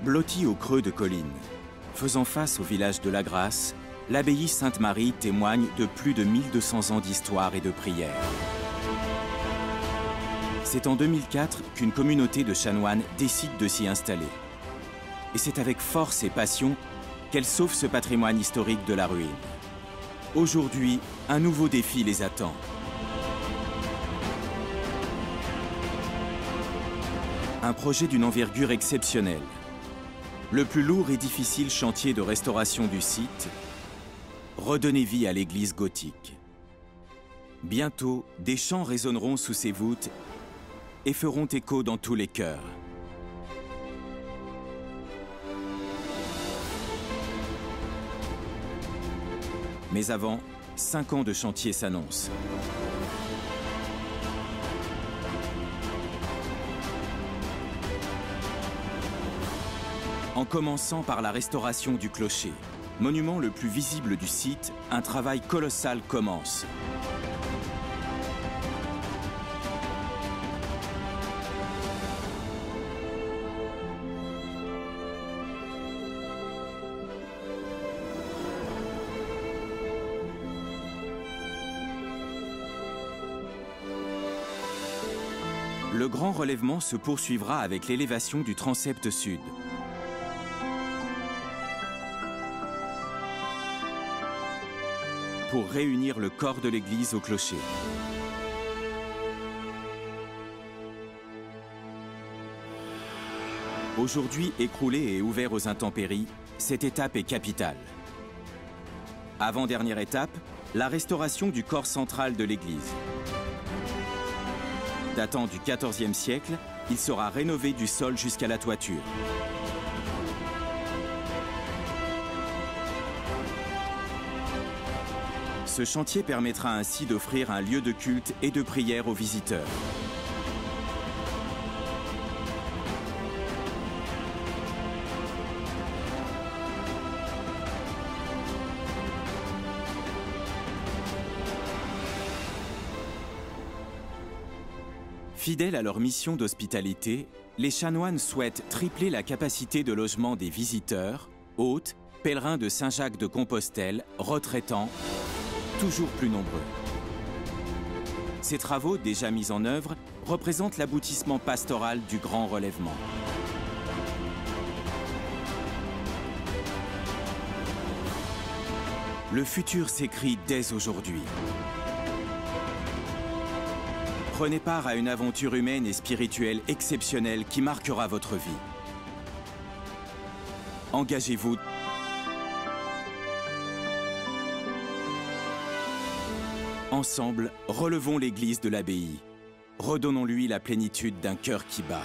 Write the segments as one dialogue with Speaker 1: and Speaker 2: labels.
Speaker 1: Blottie au creux de collines, faisant face au village de La Grasse, l'abbaye Sainte-Marie témoigne de plus de 1200 ans d'histoire et de prière. C'est en 2004 qu'une communauté de chanoines décide de s'y installer. Et c'est avec force et passion qu'elle sauve ce patrimoine historique de la ruine. Aujourd'hui, un nouveau défi les attend. Un projet d'une envergure exceptionnelle. Le plus lourd et difficile chantier de restauration du site, redonner vie à l'église gothique. Bientôt, des chants résonneront sous ses voûtes et feront écho dans tous les cœurs. Mais avant, 5 ans de chantier s'annoncent. En commençant par la restauration du clocher, monument le plus visible du site, un travail colossal commence. Le grand relèvement se poursuivra avec l'élévation du transept sud. Pour réunir le corps de l'église au clocher. Aujourd'hui écroulé et ouvert aux intempéries, cette étape est capitale. Avant-dernière étape, la restauration du corps central de l'église. Datant du XIVe siècle, il sera rénové du sol jusqu'à la toiture. Ce chantier permettra ainsi d'offrir un lieu de culte et de prière aux visiteurs. Fidèles à leur mission d'hospitalité, les chanoines souhaitent tripler la capacité de logement des visiteurs, hôtes, pèlerins de Saint-Jacques de Compostelle, retraitants, toujours plus nombreux. Ces travaux, déjà mis en œuvre, représentent l'aboutissement pastoral du grand relèvement. Le futur s'écrit dès aujourd'hui. Prenez part à une aventure humaine et spirituelle exceptionnelle qui marquera votre vie. Engagez-vous. Ensemble, relevons l'église de l'abbaye. Redonnons-lui la plénitude d'un cœur qui bat.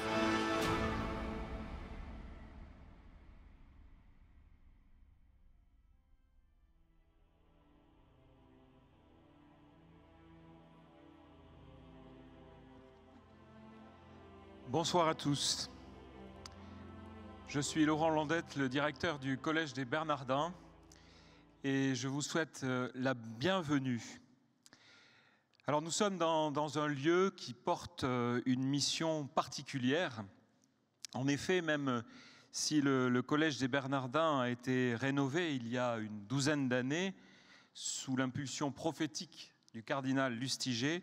Speaker 2: Bonsoir à tous. Je suis Laurent Landette, le directeur du Collège des Bernardins, et je vous souhaite la bienvenue. Alors nous sommes dans un lieu qui porte une mission particulière. En effet, même si le Collège des Bernardins a été rénové il y a une douzaine d'années, sous l'impulsion prophétique du cardinal Lustiger,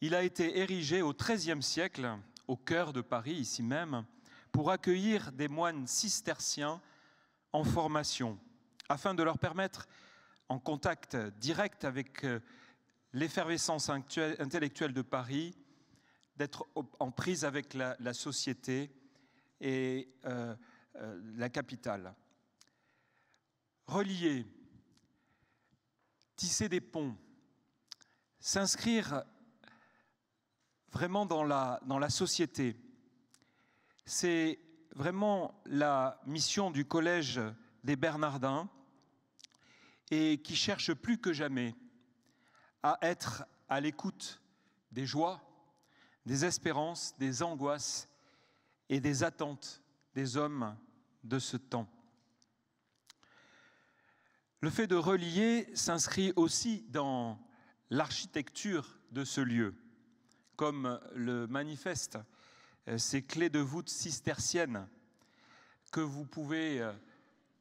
Speaker 2: il a été érigé au XIIIe siècle, au cœur de Paris, ici même, pour accueillir des moines cisterciens en formation, afin de leur permettre, en contact direct avec l'effervescence intellectuelle de Paris, d'être en prise avec la société et la capitale. Relier, tisser des ponts, s'inscrire vraiment dans la société. C'est vraiment la mission du Collège des Bernardins et qui cherche plus que jamais à être à l'écoute des joies, des espérances, des angoisses et des attentes des hommes de ce temps. Le fait de relier s'inscrit aussi dans l'architecture de ce lieu, comme le manifestent ces clés de voûte cisterciennes que vous pouvez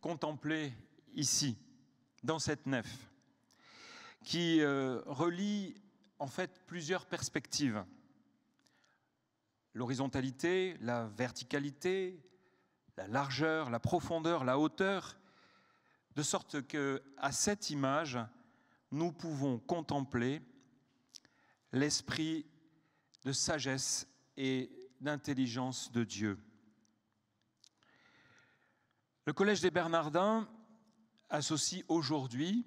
Speaker 2: contempler ici, dans cette nef, qui relie en fait plusieurs perspectives. L'horizontalité, la verticalité, la largeur, la profondeur, la hauteur, de sorte qu'à cette image, nous pouvons contempler l'esprit de sagesse et d'intelligence de Dieu. Le Collège des Bernardins associe aujourd'hui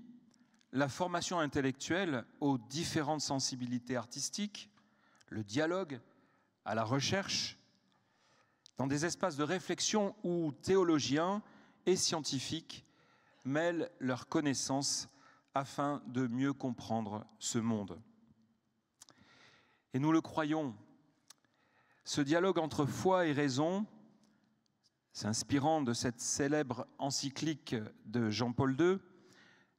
Speaker 2: la formation intellectuelle aux différentes sensibilités artistiques, le dialogue à la recherche, dans des espaces de réflexion où théologiens et scientifiques mêlent leurs connaissances afin de mieux comprendre ce monde. Et nous le croyons, ce dialogue entre foi et raison, s'inspirant de cette célèbre encyclique de Jean-Paul II,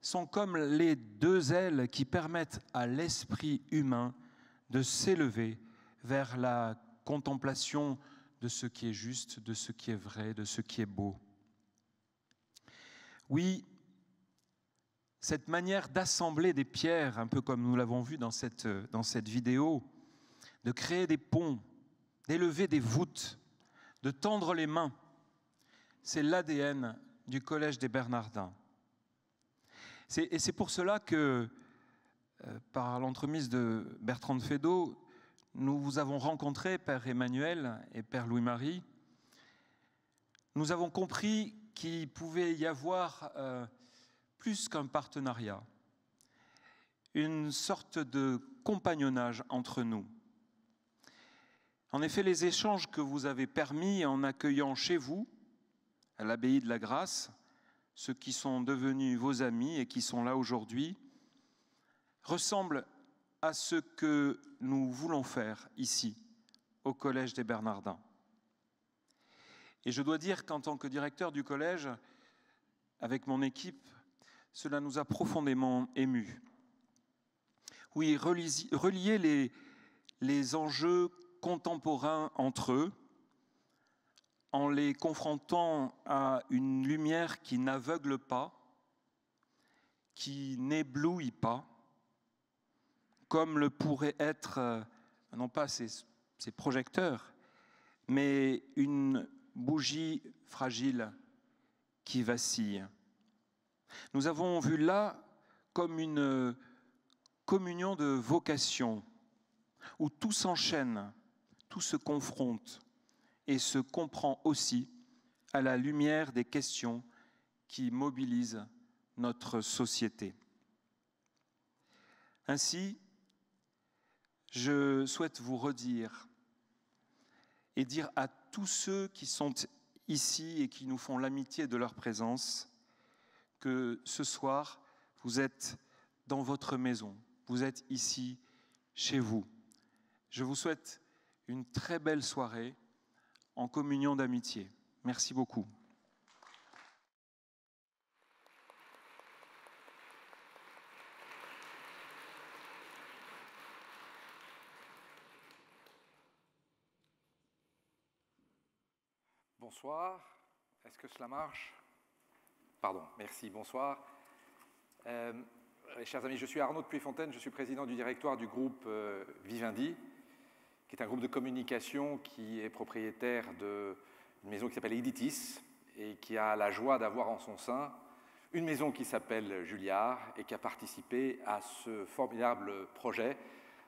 Speaker 2: sont comme les deux ailes qui permettent à l'esprit humain de s'élever vers la contemplation de ce qui est juste, de ce qui est vrai, de ce qui est beau. Oui, cette manière d'assembler des pierres, un peu comme nous l'avons vu dans cette vidéo, de créer des ponts, d'élever des voûtes, de tendre les mains, c'est l'ADN du Collège des Bernardins. Et c'est pour cela que, par l'entremise de Bertrand de Fédot, nous vous avons rencontré, Père Emmanuel et Père Louis-Marie. Nous avons compris qu'il pouvait y avoir plus qu'un partenariat, une sorte de compagnonnage entre nous. En effet, les échanges que vous avez permis en accueillant chez vous, à l'abbaye de la Grâce, ceux qui sont devenus vos amis et qui sont là aujourd'hui, ressemblent à ce que nous voulons faire ici, au Collège des Bernardins. Et je dois dire qu'en tant que directeur du collège, avec mon équipe, cela nous a profondément émus. Oui, relier les enjeux contemporains entre eux, en les confrontant à une lumière qui n'aveugle pas, qui n'éblouit pas, comme le pourraient être, non pas ces projecteurs, mais une bougie fragile qui vacille. Nous avons vu là comme une communion de vocations, où tout s'enchaîne, tout se confronte et se comprend aussi à la lumière des questions qui mobilisent notre société. Ainsi, je souhaite vous redire et dire à tous ceux qui sont ici et qui nous font l'amitié de leur présence que ce soir, vous êtes dans votre maison, vous êtes ici, chez vous. Je vous souhaite une très belle soirée en communion d'amitié. Merci beaucoup.
Speaker 3: Bonsoir, est-ce que cela marche? Pardon, merci, bonsoir. Chers amis, je suis Arnaud de Puyfontaine, je suis président du directoire du groupe Vivendi, qui est un groupe de communication qui est propriétaire d'une maison qui s'appelle Editis et qui a la joie d'avoir en son sein une maison qui s'appelle Julliard et qui a participé à ce formidable projet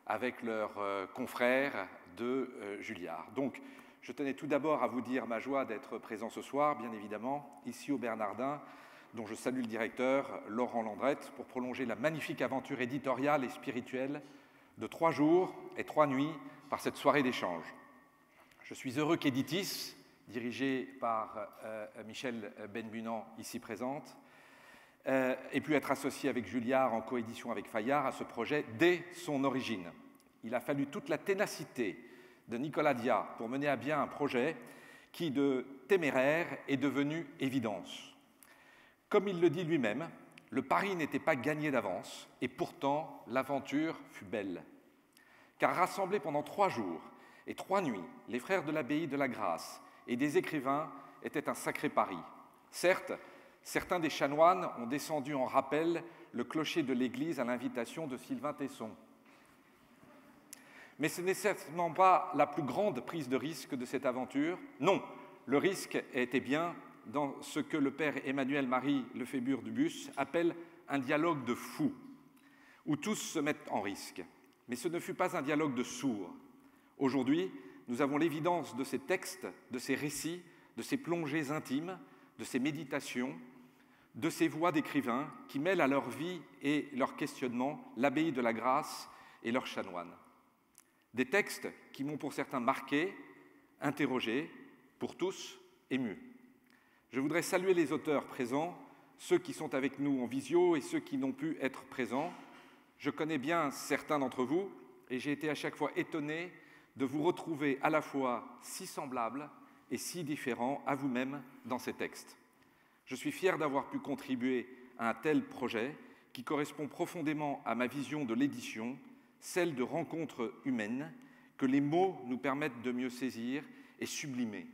Speaker 3: avec leurs confrères de Julliard. Donc, je tenais tout d'abord à vous dire ma joie d'être présent ce soir, bien évidemment, ici au Bernardin, dont je salue le directeur, Laurent Landrette, pour prolonger la magnifique aventure éditoriale et spirituelle de 3 jours et 3 nuits par cette soirée d'échange. Je suis heureux qu'Editis, dirigé par Michel Benbunan, ici présente, ait pu être associé avec Julliard en coédition avec Fayard à ce projet dès son origine. Il a fallu toute la ténacité de Nicolas Diat pour mener à bien un projet qui, de téméraire, est devenu évidence. Comme il le dit lui-même, le pari n'était pas gagné d'avance, et pourtant l'aventure fut belle. Car rassembler pendant 3 jours et 3 nuits les frères de l'abbaye de la Grâce et des écrivains était un sacré pari. Certes, certains des chanoines ont descendu en rappel le clocher de l'église à l'invitation de Sylvain Tesson. Mais ce n'est certainement pas la plus grande prise de risque de cette aventure. Non, le risque était bien dans ce que le père Emmanuel-Marie Lefébure-Dubus appelle un dialogue de fous, où tous se mettent en risque. Mais ce ne fut pas un dialogue de sourds. Aujourd'hui, nous avons l'évidence de ces textes, de ces récits, de ces plongées intimes, de ces méditations, de ces voix d'écrivains qui mêlent à leur vie et leur questionnement l'abbaye de la Grâce et leurs chanoines. Des textes qui m'ont pour certains marqué, interrogé, pour tous ému. Je voudrais saluer les auteurs présents, ceux qui sont avec nous en visio et ceux qui n'ont pu être présents. Je connais bien certains d'entre vous et j'ai été à chaque fois étonné de vous retrouver à la fois si semblables et si différents à vous-même dans ces textes. Je suis fier d'avoir pu contribuer à un tel projet qui correspond profondément à ma vision de l'édition, celle de rencontres humaines que les mots nous permettent de mieux saisir et sublimer.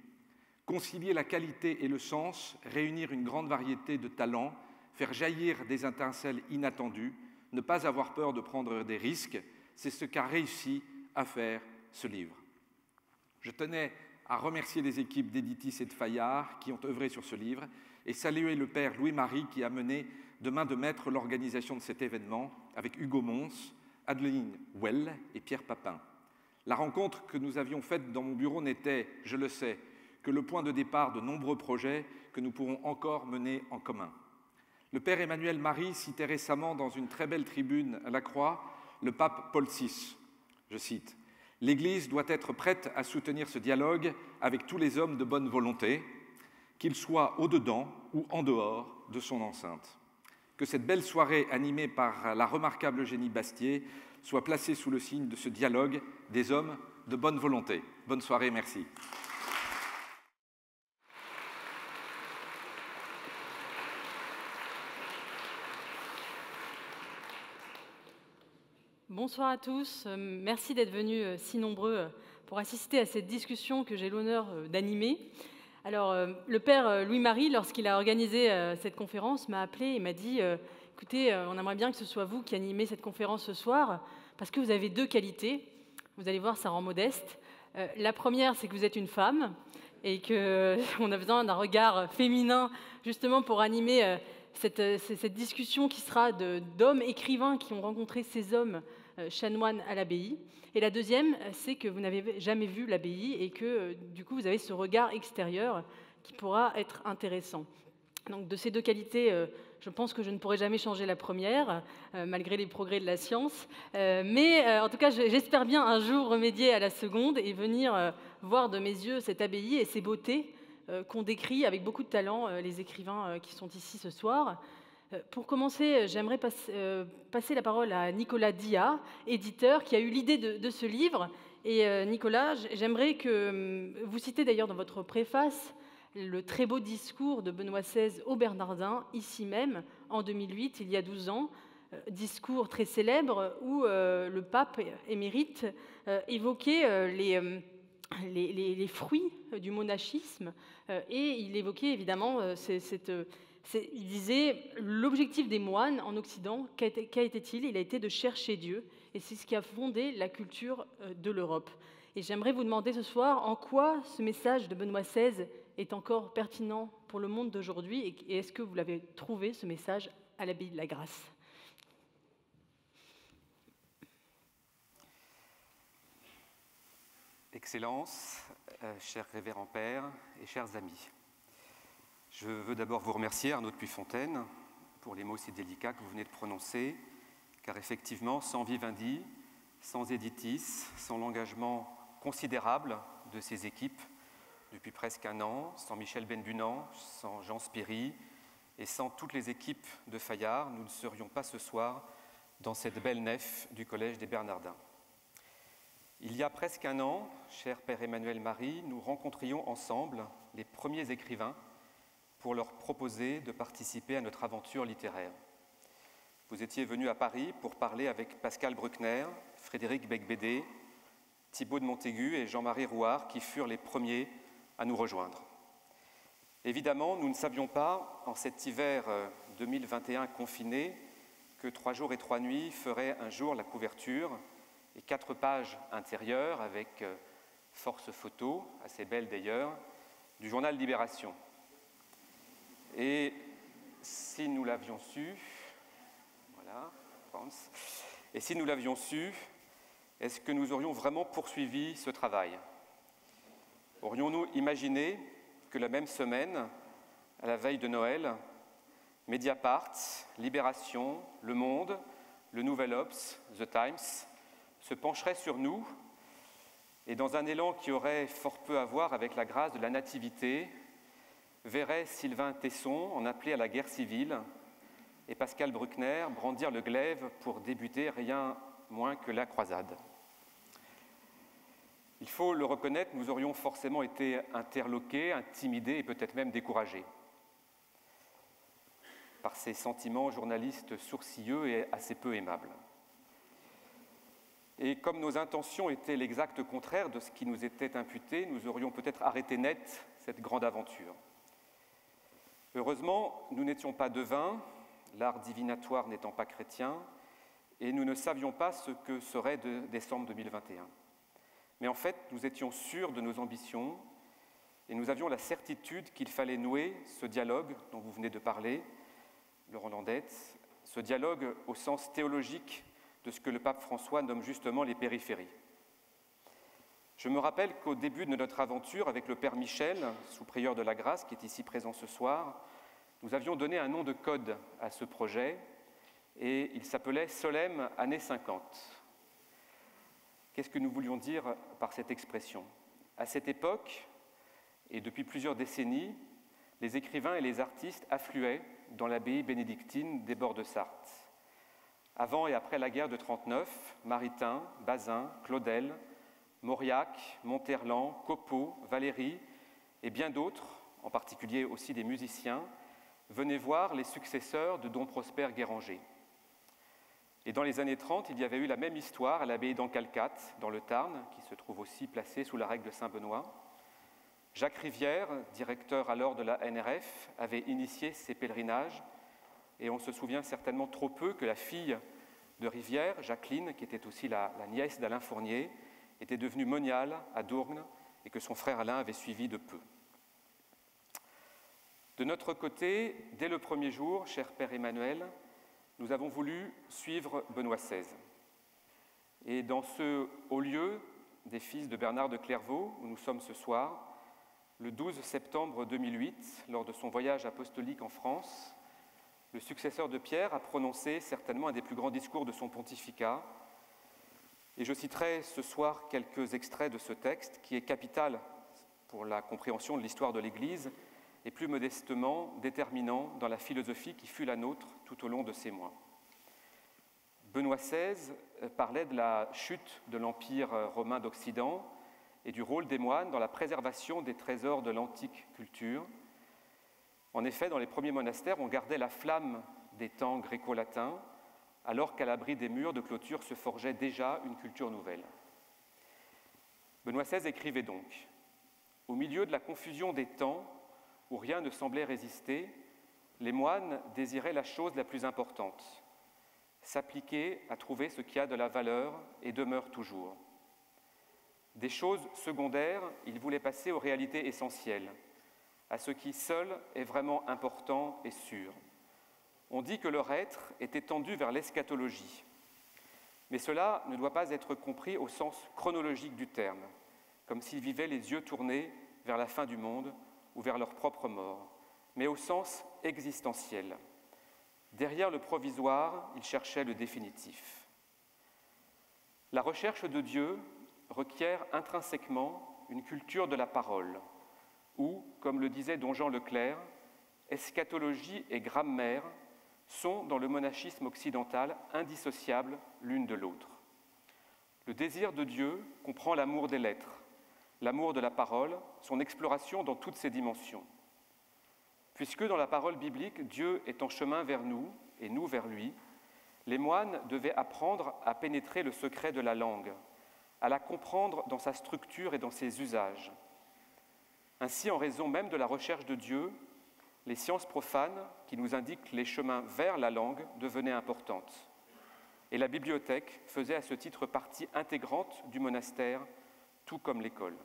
Speaker 3: Concilier la qualité et le sens, réunir une grande variété de talents, faire jaillir des étincelles inattendues, ne pas avoir peur de prendre des risques, c'est ce qu'a réussi à faire ce livre. Je tenais à remercier les équipes d'Editis et de Fayard qui ont œuvré sur ce livre et saluer le père Louis-Marie qui a mené de main de maître l'organisation de cet événement avec Hugo Mons, Adeline Well et Pierre Papin. La rencontre que nous avions faite dans mon bureau n'était, je le sais, que le point de départ de nombreux projets que nous pourrons encore mener en commun. Le père Emmanuel-Marie citait récemment dans une très belle tribune à la Croix le pape Paul VI. Je cite « L'Église doit être prête à soutenir ce dialogue avec tous les hommes de bonne volonté, qu'ils soient au-dedans ou en dehors de son enceinte. Que cette belle soirée animée par la remarquable Eugénie Bastier soit placée sous le signe de ce dialogue des hommes de bonne volonté. » Bonne soirée, merci.
Speaker 4: Bonsoir à tous, merci d'être venus si nombreux pour assister à cette discussion que j'ai l'honneur d'animer. Alors, le père Louis-Marie, lorsqu'il a organisé cette conférence, m'a appelé et m'a dit « Écoutez, on aimerait bien que ce soit vous qui animez cette conférence ce soir, parce que vous avez deux qualités. Vous allez voir, ça rend modeste. La première, c'est que vous êtes une femme et qu'on a besoin d'un regard féminin justement pour animer cette discussion qui sera d'hommes écrivains qui ont rencontré ces hommes chanoines à l'abbaye. Et la deuxième, c'est que vous n'avez jamais vu l'abbaye et que du coup vous avez ce regard extérieur qui pourra être intéressant. Donc de ces deux qualités, je pense que je ne pourrai jamais changer la première, malgré les progrès de la science. Mais en tout cas, j'espère bien un jour remédier à la seconde et venir voir de mes yeux cette abbaye et ses beautés qu'ont décrit avec beaucoup de talent les écrivains qui sont ici ce soir. Pour commencer, j'aimerais passer la parole à Nicolas Dia, éditeur, qui a eu l'idée de ce livre. Et Nicolas, j'aimerais que vous citez d'ailleurs dans votre préface le très beau discours de Benoît XVI aux Bernardins, ici même, en 2008, il y a 12 ans, discours très célèbre où le pape émérite évoquait les fruits du monachisme et il évoquait évidemment il disait l'objectif des moines en Occident, qu'était-il ? Il a été de chercher Dieu et c'est ce qui a fondé la culture de l'Europe. Et j'aimerais vous demander ce soir en quoi ce message de Benoît XVI est encore pertinent pour le monde d'aujourd'hui et est-ce que vous l'avez trouvé, ce message, à l'abbaye de la Grâce ?
Speaker 5: Excellences, chers révérends pères et chers amis, je veux d'abord vous remercier, Arnaud de Puyfontaine, pour les mots si délicats que vous venez de prononcer, car effectivement, sans Vivendi, sans Editis, sans l'engagement considérable de ces équipes depuis presque un an, sans Michel Benbunan, sans Jean Spéry et sans toutes les équipes de Fayard, nous ne serions pas ce soir dans cette belle nef du Collège des Bernardins. Il y a presque un an, cher Père Emmanuel-Marie, nous rencontrions ensemble les premiers écrivains pour leur proposer de participer à notre aventure littéraire. Vous étiez venus à Paris pour parler avec Pascal Bruckner, Frédéric Beigbeder, Thibaut de Montaigu et Jean-Marie Rouard, qui furent les premiers à nous rejoindre. Évidemment, nous ne savions pas, en cet hiver 2021 confiné, que 3 jours et 3 nuits feraient un jour la couverture et 4 pages intérieures avec force photo, assez belle d'ailleurs, du journal Libération. Et si nous l'avions su, voilà, France, et si nous l'avions su, est-ce que nous aurions vraiment poursuivi ce travail? Aurions-nous imaginé que la même semaine, à la veille de Noël, Mediapart, Libération, Le Monde, Le Nouvel Obs, The Times se pencheraient sur nous et, dans un élan qui aurait fort peu à voir avec la grâce de la nativité, verraient Sylvain Tesson en appeler à la guerre civile et Pascal Bruckner brandir le glaive pour débuter rien moins que la croisade. Il faut le reconnaître, nous aurions forcément été interloqués, intimidés et peut-être même découragés par ces sentiments journalistes sourcilleux et assez peu aimables. Et comme nos intentions étaient l'exact contraire de ce qui nous était imputé, nous aurions peut-être arrêté net cette grande aventure. Heureusement, nous n'étions pas devins, l'art divinatoire n'étant pas chrétien, et nous ne savions pas ce que serait de décembre 2021. Mais en fait, nous étions sûrs de nos ambitions et nous avions la certitude qu'il fallait nouer ce dialogue dont vous venez de parler, Laurent Landette, ce dialogue au sens théologique de ce que le pape François nomme justement les périphéries. Je me rappelle qu'au début de notre aventure avec le Père Michel, sous-prieur de la Grâce, qui est ici présent ce soir, nous avions donné un nom de code à ce projet et il s'appelait Solem années 50. Qu'est-ce que nous voulions dire par cette expression? À cette époque, et depuis plusieurs décennies, les écrivains et les artistes affluaient dans l'abbaye bénédictine des bords de Sarthe. Avant et après la guerre de 1939, Maritain, Bazin, Claudel, Mauriac, Monterland, Copeau, Valéry et bien d'autres, en particulier aussi des musiciens, venaient voir les successeurs de Dom Prosper Guéranger. Et dans les années 30, il y avait eu la même histoire à l'abbaye d'Encalcat, dans le Tarn, qui se trouve aussi placée sous la règle de Saint-Benoît. Jacques Rivière, directeur alors de la NRF, avait initié ces pèlerinages, et on se souvient certainement trop peu que la fille de Rivière, Jacqueline, qui était aussi la nièce d'Alain Fournier, était devenue moniale à Dourgnes, et que son frère Alain avait suivi de peu. De notre côté, dès le premier jour, cher Père Emmanuel, nous avons voulu suivre Benoît XVI. Et dans ce haut lieu des fils de Bernard de Clairvaux, où nous sommes ce soir, le 12 septembre 2008, lors de son voyage apostolique en France, le successeur de Pierre a prononcé certainement un des plus grands discours de son pontificat. Et je citerai ce soir quelques extraits de ce texte qui est capital pour la compréhension de l'histoire de l'Église et plus modestement déterminant dans la philosophie qui fut la nôtre tout au long de ces mois. Benoît XVI parlait de la chute de l'Empire romain d'Occident et du rôle des moines dans la préservation des trésors de l'antique culture. En effet, dans les premiers monastères, on gardait la flamme des temps gréco-latins, alors qu'à l'abri des murs de clôture se forgeait déjà une culture nouvelle. Benoît XVI écrivait donc « Au milieu de la confusion des temps, où rien ne semblait résister, les moines désiraient la chose la plus importante, s'appliquer à trouver ce qui a de la valeur et demeure toujours. Des choses secondaires, ils voulaient passer aux réalités essentielles, à ce qui seul est vraiment important et sûr. On dit que leur être est tendu vers l'eschatologie, mais cela ne doit pas être compris au sens chronologique du terme, comme s'ils vivaient les yeux tournés vers la fin du monde ou vers leur propre mort, mais au sens existentiel. Derrière le provisoire, ils cherchaient le définitif. La recherche de Dieu requiert intrinsèquement une culture de la parole, où, comme le disait don Jean Leclerc, eschatologie et grammaire sont, dans le monachisme occidental, indissociables l'une de l'autre. Le désir de Dieu comprend l'amour des lettres, l'amour de la parole, son exploration dans toutes ses dimensions. Puisque dans la parole biblique, Dieu est en chemin vers nous et nous vers lui, les moines devaient apprendre à pénétrer le secret de la langue, à la comprendre dans sa structure et dans ses usages. Ainsi, en raison même de la recherche de Dieu, les sciences profanes qui nous indiquent les chemins vers la langue devenaient importantes. Et la bibliothèque faisait à ce titre partie intégrante du monastère, tout comme l'école.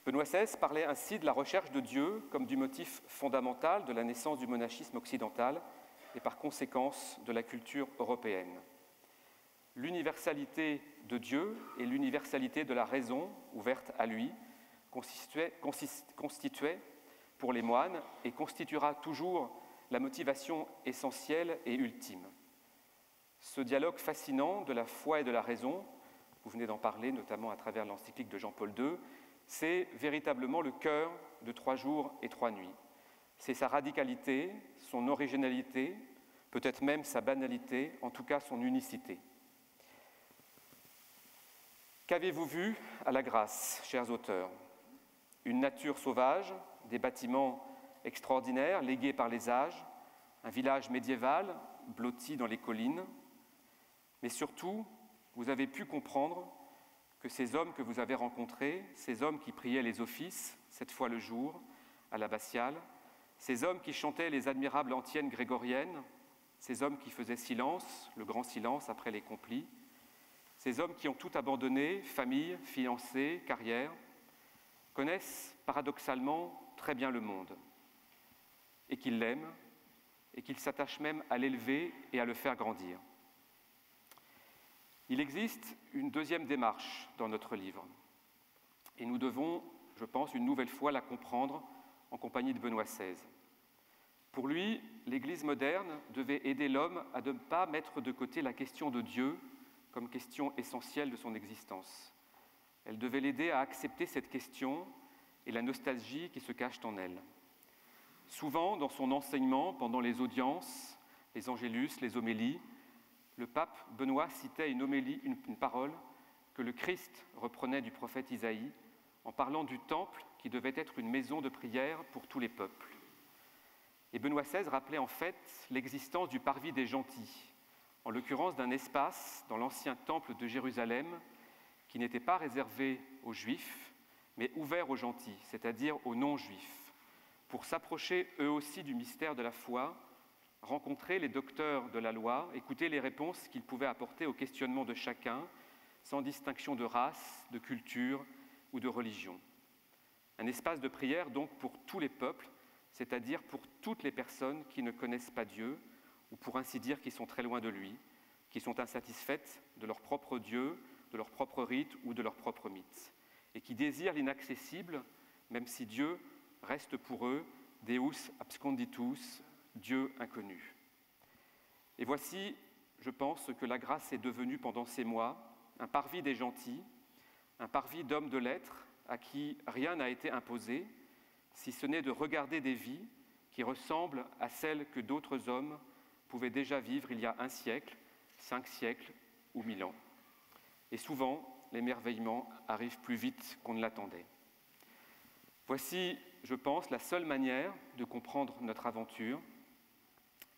Speaker 5: Benoît XVI parlait ainsi de la recherche de Dieu comme du motif fondamental de la naissance du monachisme occidental et par conséquence de la culture européenne. L'universalité de Dieu et l'universalité de la raison, ouverte à lui, constituaient pour les moines et constituera toujours la motivation essentielle et ultime. Ce dialogue fascinant de la foi et de la raison, vous venez d'en parler notamment à travers l'encyclique de Jean-Paul II, c'est véritablement le cœur de 3 jours et 3 nuits. C'est sa radicalité, son originalité, peut-être même sa banalité, en tout cas son unicité. Qu'avez-vous vu à la grâce, chers auteurs? Une nature sauvage, des bâtiments extraordinaires légués par les âges, un village médiéval blotti dans les collines, mais surtout, vous avez pu comprendre que ces hommes que vous avez rencontrés, ces hommes qui priaient les offices, 7 fois le jour, à l'abbatiale, ces hommes qui chantaient les admirables antiennes grégoriennes, ces hommes qui faisaient silence, le grand silence après les complis, ces hommes qui ont tout abandonné, famille, fiancés, carrière, connaissent paradoxalement très bien le monde, et qu'ils l'aiment, et qu'ils s'attachent même à l'élever et à le faire grandir. Il existe une deuxième démarche dans notre livre, et nous devons, je pense, une nouvelle fois la comprendre en compagnie de Benoît XVI. Pour lui, l'Église moderne devait aider l'homme à ne pas mettre de côté la question de Dieu comme question essentielle de son existence. Elle devait l'aider à accepter cette question et la nostalgie qui se cache en elle. Souvent, dans son enseignement, pendant les audiences, les angélus, les homélies, le pape Benoît citait une parole que le Christ reprenait du prophète Isaïe en parlant du temple qui devait être une maison de prière pour tous les peuples. Et Benoît XVI rappelait en fait l'existence du parvis des gentils, en l'occurrence d'un espace dans l'ancien temple de Jérusalem qui n'était pas réservé aux Juifs, mais ouvert aux gentils, c'est-à-dire aux non-Juifs, pour s'approcher eux aussi du mystère de la foi, rencontrer les docteurs de la loi, écouter les réponses qu'ils pouvaient apporter aux questionnements de chacun, sans distinction de race, de culture ou de religion. Un espace de prière donc pour tous les peuples, c'est-à-dire pour toutes les personnes qui ne connaissent pas Dieu, ou pour ainsi dire qui sont très loin de lui, qui sont insatisfaites de leur propre Dieu, de leur propre rite ou de leur propre mythe, et qui désirent l'inaccessible, même si Dieu reste pour eux Deus absconditus, Dieu inconnu. Et voici, je pense, ce que la grâce est devenue pendant ces mois, un parvis des gentils, un parvis d'hommes de lettres à qui rien n'a été imposé, si ce n'est de regarder des vies qui ressemblent à celles que d'autres hommes pouvaient déjà vivre il y a 1 siècle, 5 siècles ou 1000 ans. Et souvent, l'émerveillement arrive plus vite qu'on ne l'attendait. Voici, je pense, la seule manière de comprendre notre aventure.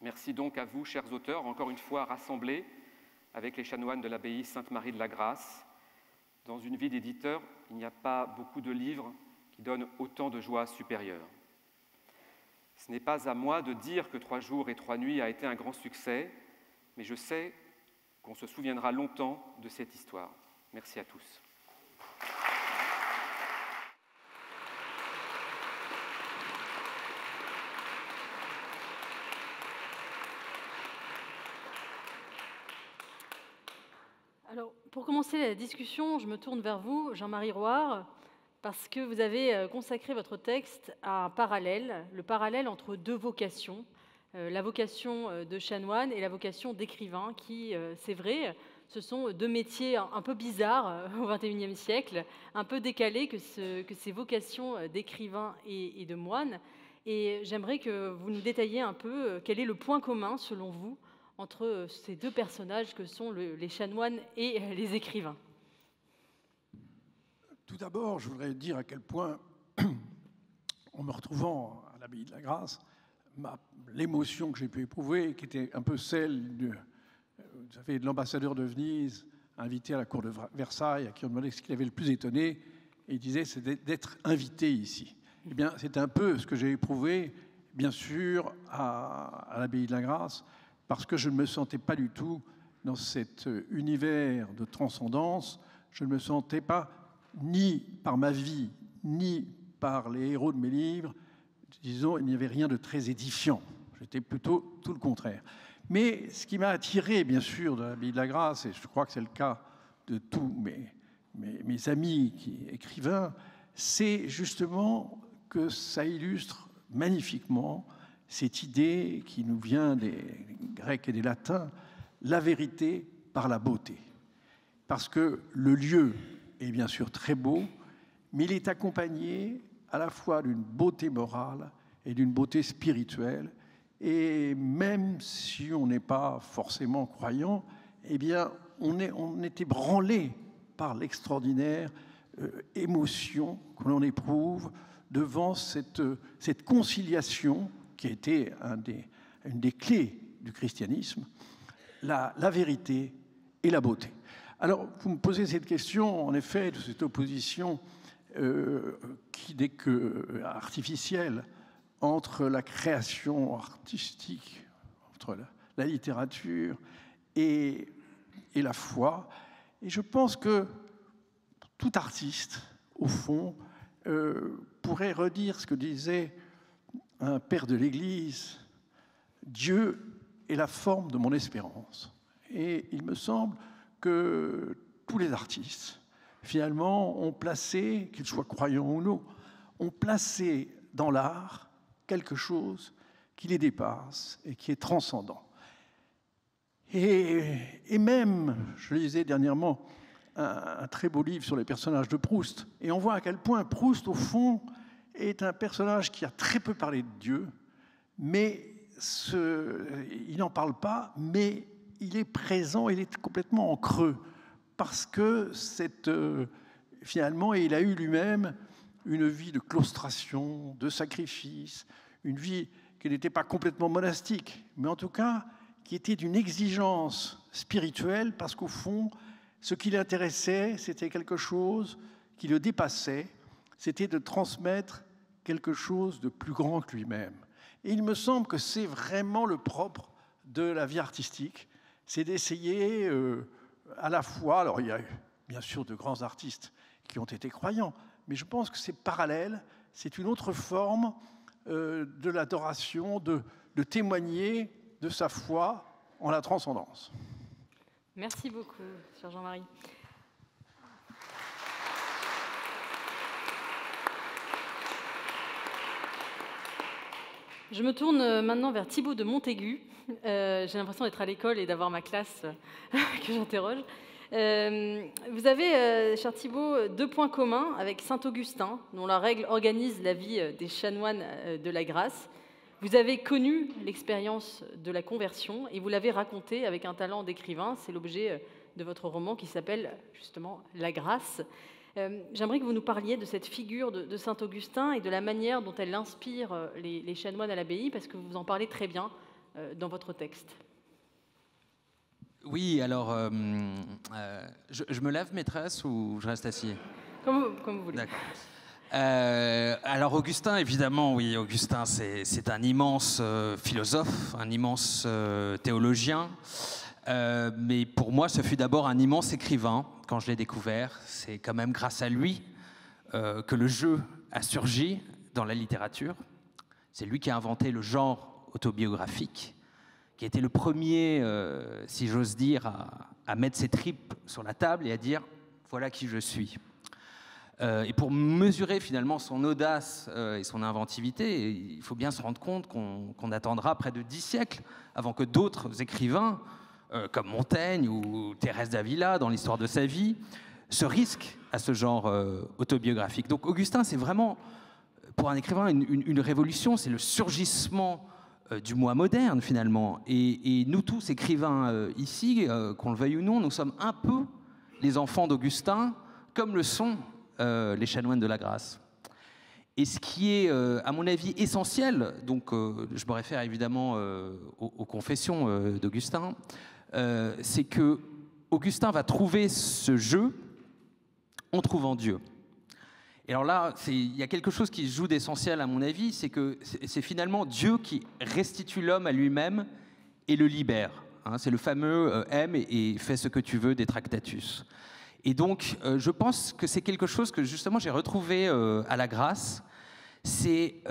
Speaker 5: Merci donc à vous, chers auteurs, encore une fois rassemblés avec les chanoines de l'abbaye Sainte-Marie de la Grâce. Dans une vie d'éditeur, il n'y a pas beaucoup de livres qui donnent autant de joie supérieure. Ce n'est pas à moi de dire que 3 jours et 3 nuits a été un grand succès, mais je sais qu'on se souviendra longtemps de cette histoire. Merci à tous.
Speaker 4: Alors, pour commencer la discussion, je me tourne vers vous, Jean-Marie Roire, parce que vous avez consacré votre texte à un parallèle, le parallèle entre 2 vocations, la vocation de chanoine et la vocation d'écrivain, qui, c'est vrai, ce sont 2 métiers un peu bizarres au XXIe siècle, un peu décalés que ces vocations d'écrivain et de moine. Et j'aimerais que vous nous détailliez un peu quel est le point commun, selon vous, entre ces 2 personnages que sont les chanoines et les écrivains.
Speaker 6: Tout d'abord, je voudrais dire à quel point, en me retrouvant à l'abbaye de la Grâce, l'émotion que j'ai pu éprouver, qui était un peu celle de l'ambassadeur de Venise, invité à la cour de Versailles, à qui on demandait ce qu'il avait le plus étonné, et il disait c'est d'être invité ici. Eh bien, c'est un peu ce que j'ai éprouvé, bien sûr, à l'abbaye de la Grâce, parce que je ne me sentais pas du tout dans cet univers de transcendance. Je ne me sentais pas, ni par ma vie, ni par les héros de mes livres, disons, il n'y avait rien de très édifiant. J'étais plutôt tout le contraire. Mais ce qui m'a attiré, bien sûr, de l'abbaye de la Grâce, et je crois que c'est le cas de tous mes amis écrivains, c'est justement que ça illustre magnifiquement cette idée qui nous vient des Grecs et des Latins, la vérité par la beauté. Parce que le lieu est bien sûr très beau, mais il est accompagné à la fois d'une beauté morale et d'une beauté spirituelle. Et même si on n'est pas forcément croyant, eh bien, on est ébranlé par l'extraordinaire émotion que l'on éprouve devant cette conciliation qui a été une des clés du christianisme, la vérité et la beauté. Alors, vous me posez cette question, en effet, de cette opposition qui n'est que artificielle entre la création artistique, entre la littérature et la foi. Et je pense que tout artiste, au fond, pourrait redire ce que disait un père de l'Église, « Dieu est la forme de mon espérance ». Et il me semble que tous les artistes, finalement, ont placé, qu'ils soient croyants ou non, ont placé dans l'art quelque chose qui les dépasse et qui est transcendant. Et même, je lisais dernièrement un très beau livre sur les personnages de Proust, et on voit à quel point Proust, au fond, est un personnage qui a très peu parlé de Dieu, mais il n'en parle pas, mais il est présent, il est complètement en creux, parce que finalement, il a eu lui-même une vie de claustration, de sacrifice, une vie qui n'était pas complètement monastique, mais en tout cas qui était d'une exigence spirituelle, parce qu'au fond, ce qui l'intéressait, c'était quelque chose qui le dépassait, c'était de transmettre quelque chose de plus grand que lui-même. Et il me semble que c'est vraiment le propre de la vie artistique, c'est d'essayer à la fois, alors il y a eu bien sûr de grands artistes qui ont été croyants, mais je pense que c'est parallèle, c'est une autre forme de l'adoration, de témoigner de sa foi en la transcendance.
Speaker 4: Merci beaucoup, cher Jean-Marie. Je me tourne maintenant vers Thibaut de Montaigu. J'ai l'impression d'être à l'école et d'avoir ma classe que j'interroge. Vous avez, cher Thibaut, 2 points communs avec saint Augustin, dont la règle organise la vie des chanoines de la Grâce. Vous avez connu l'expérience de la conversion et vous l'avez racontée avec un talent d'écrivain. C'est l'objet de votre roman qui s'appelle justement « La Grâce ». J'aimerais que vous nous parliez de cette figure de saint Augustin et de la manière dont elle inspire les chanoines à l'abbaye, parce que vous en parlez très bien dans votre texte.
Speaker 7: Oui, alors, je me lève, maîtresse, ou je reste assis?
Speaker 4: Comme vous voulez.
Speaker 7: D'accord. Alors Augustin, évidemment, oui, Augustin, c'est un immense philosophe, un immense théologien, mais pour moi, ce fut d'abord un immense écrivain quand je l'ai découvert. C'est quand même grâce à lui que le jeu a surgi dans la littérature. C'est lui qui a inventé le genre autobiographique, qui a été le premier, si j'ose dire, à mettre ses tripes sur la table et à dire « voilà qui je suis ». Et pour mesurer finalement son audace et son inventivité, il faut bien se rendre compte qu'on attendra près de 10 siècles avant que d'autres écrivains, comme Montaigne ou Thérèse d'Avila, dans l'histoire de sa vie, se risquent à ce genre autobiographique. Donc Augustin, c'est vraiment, pour un écrivain, une révolution, c'est le surgissement du moi moderne finalement. Et nous tous, écrivains ici, qu'on le veuille ou non, nous sommes un peu les enfants d'Augustin, comme le sont les chanoines de la Grâce. Et ce qui est, à mon avis, essentiel, donc je me réfère évidemment aux confessions d'Augustin, c'est que Augustin va trouver ce jeu en trouvant Dieu. Et alors là, il y a quelque chose qui se joue d'essentiel à mon avis, c'est que c'est finalement Dieu qui restitue l'homme à lui-même et le libère. Hein, c'est le fameux aime et fais ce que tu veux des Tractatus. Et donc, je pense que c'est quelque chose que justement j'ai retrouvé à la grâce. C'est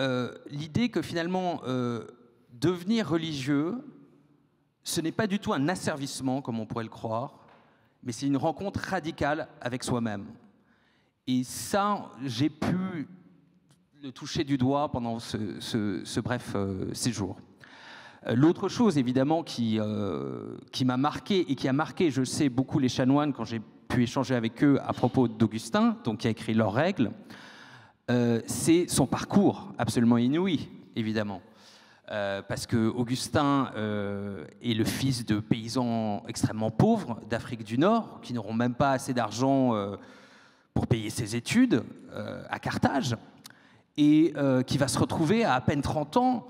Speaker 7: l'idée que finalement, devenir religieux, ce n'est pas du tout un asservissement, comme on pourrait le croire, mais c'est une rencontre radicale avec soi-même. Et ça, j'ai pu le toucher du doigt pendant ce bref séjour. L'autre chose, évidemment, qui m'a marqué et qui a marqué, je sais, beaucoup les chanoines quand j'ai pu échanger avec eux à propos d'Augustin, donc qui a écrit leurs règles, c'est son parcours absolument inouï, évidemment. Parce que Augustin est le fils de paysans extrêmement pauvres d'Afrique du Nord, qui n'auront même pas assez d'argent pour payer ses études à Carthage, et qui va se retrouver à peine 30 ans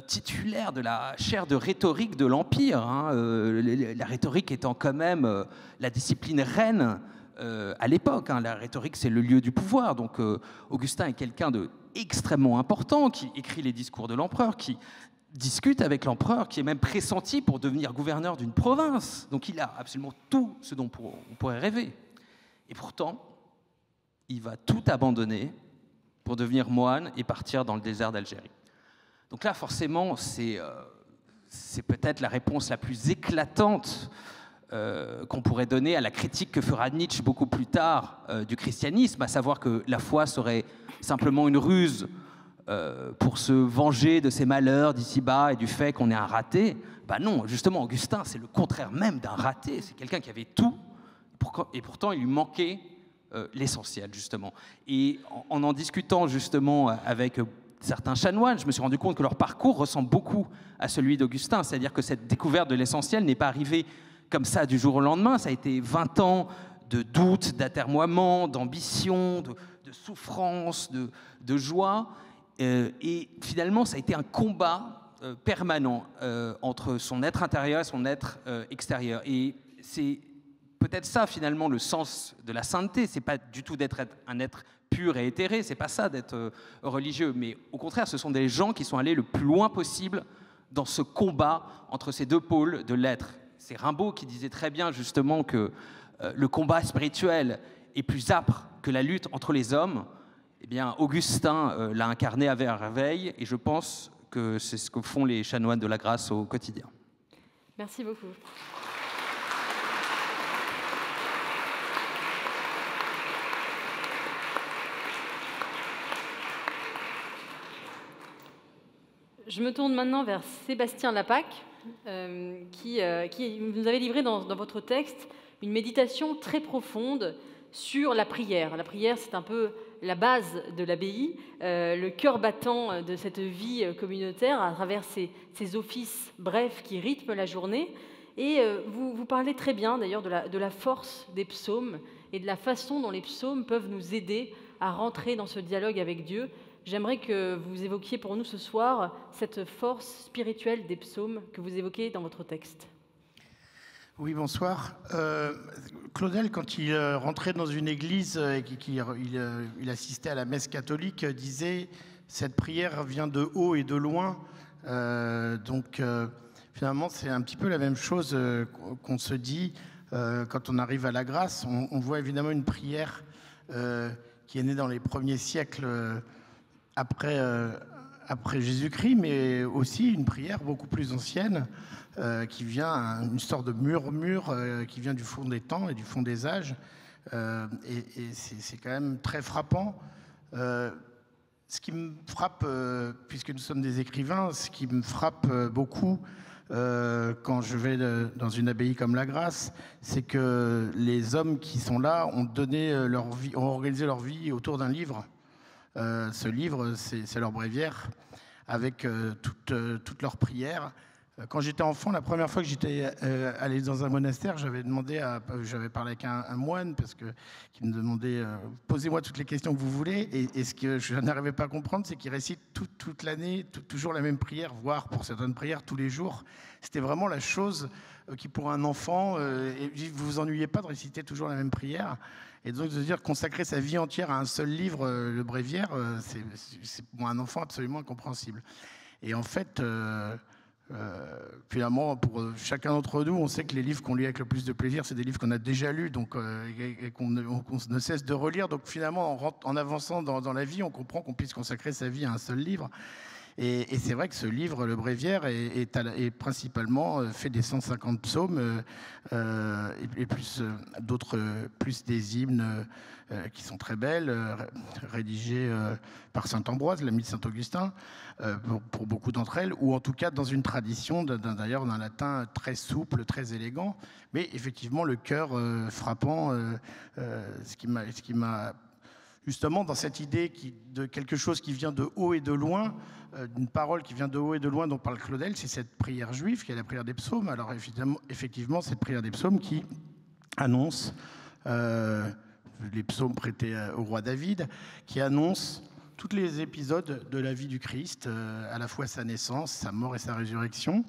Speaker 7: titulaire de la chaire de rhétorique de l'Empire, hein, la rhétorique étant quand même la discipline reine à l'époque. Hein. La rhétorique, c'est le lieu du pouvoir. Donc Augustin est quelqu'un d'extrêmement important, qui écrit les discours de l'empereur, qui discute avec l'empereur, qui est même pressenti pour devenir gouverneur d'une province. Donc il a absolument tout ce dont on pourrait rêver. Et pourtant, il va tout abandonner pour devenir moine et partir dans le désert d'Algérie. Donc là, forcément, c'est peut-être la réponse la plus éclatante qu'on pourrait donner à la critique que fera Nietzsche beaucoup plus tard du christianisme, à savoir que la foi serait simplement une ruse pour se venger de ses malheurs d'ici-bas et du fait qu'on est un raté. Ben non, justement, Augustin, c'est le contraire même d'un raté. C'est quelqu'un qui avait tout, et pourtant il lui manquait l'essentiel, justement. Et en discutant justement avec certains chanoines, je me suis rendu compte que leur parcours ressemble beaucoup à celui d'Augustin, c'est-à-dire que cette découverte de l'essentiel n'est pas arrivée comme ça du jour au lendemain, ça a été 20 ans de doute, d'atermoiement, d'ambition, de souffrance, de joie, et finalement ça a été un combat permanent entre son être intérieur et son être extérieur. Et c'est peut-être ça finalement le sens de la sainteté, c'est pas du tout d'être un être pur et éthéré, c'est pas ça d'être religieux, mais au contraire, ce sont des gens qui sont allés le plus loin possible dans ce combat entre ces deux pôles de l'être. C'est Rimbaud qui disait très bien justement que le combat spirituel est plus âpre que la lutte entre les hommes. Eh bien, Augustin l'a incarné à merveille, et je pense que c'est ce que font les chanoines de la grâce au quotidien.
Speaker 4: Merci beaucoup. Je me tourne maintenant vers Sébastien Lapac, qui vous avait livré dans votre texte une méditation très profonde sur la prière. La prière, c'est un peu la base de l'abbaye, le cœur battant de cette vie communautaire à travers ces offices brefs qui rythment la journée. Et vous parlez très bien d'ailleurs de la force des psaumes et de la façon dont les psaumes peuvent nous aider à rentrer dans ce dialogue avec Dieu. J'aimerais que vous évoquiez pour nous ce soir cette force spirituelle des psaumes que vous évoquez dans votre texte.
Speaker 8: Oui, bonsoir. Claudel, quand il rentrait dans une église et qu'il assistait à la messe catholique, disait « cette prière vient de haut et de loin ». Donc, finalement, c'est un petit peu la même chose qu'on se dit quand on arrive à la grâce. On voit évidemment une prière qui est née dans les premiers siècles après Jésus-Christ, mais aussi une prière beaucoup plus ancienne qui vient, une sorte de murmure qui vient du fond des temps et du fond des âges. Et c'est quand même très frappant. Ce qui me frappe, puisque nous sommes des écrivains, ce qui me frappe beaucoup quand je vais dans une abbaye comme la Grâce, c'est que les hommes qui sont là ont donné leur vie, ont organisé leur vie autour d'un livre. Ce livre, c'est leur bréviaire, avec toutes leurs prières. Quand j'étais enfant, la première fois que j'étais allé dans un monastère, j'avais parlé avec un moine qui me demandait posez-moi toutes les questions que vous voulez. Et ce que je n'arrivais pas à comprendre, c'est qu'il récite toute l'année toujours la même prière, voire pour certaines prières tous les jours. C'était vraiment la chose qui, pour un enfant, vous vous ennuyez pas de réciter toujours la même prière. Et donc de se dire consacrer sa vie entière à un seul livre, le Bréviaire, c'est pour un enfant absolument incompréhensible. Et en fait. Finalement, pour chacun d'entre nous, on sait que les livres qu'on lit avec le plus de plaisir, c'est des livres qu'on a déjà lus et qu'on ne cesse de relire. Donc finalement, en avançant dans la vie, on comprend qu'on puisse consacrer sa vie à un seul livre. Et c'est vrai que ce livre, le Bréviaire, est principalement fait des 150 psaumes et plus des hymnes qui sont très belles, rédigées par saint Ambroise, l'ami de saint Augustin, pour beaucoup d'entre elles, ou en tout cas dans une tradition d'ailleurs d'un latin très souple, très élégant, mais effectivement le cœur frappant, ce qui m'a justement dans cette idée de quelque chose qui vient de haut et de loin, d'une parole qui vient de haut et de loin dont parle Claudel, c'est cette prière juive qui est la prière des psaumes. Alors effectivement cette prière des psaumes qui annonce les psaumes prêtés au roi David, qui annonce tous les épisodes de la vie du Christ, à la fois sa naissance, sa mort et sa résurrection,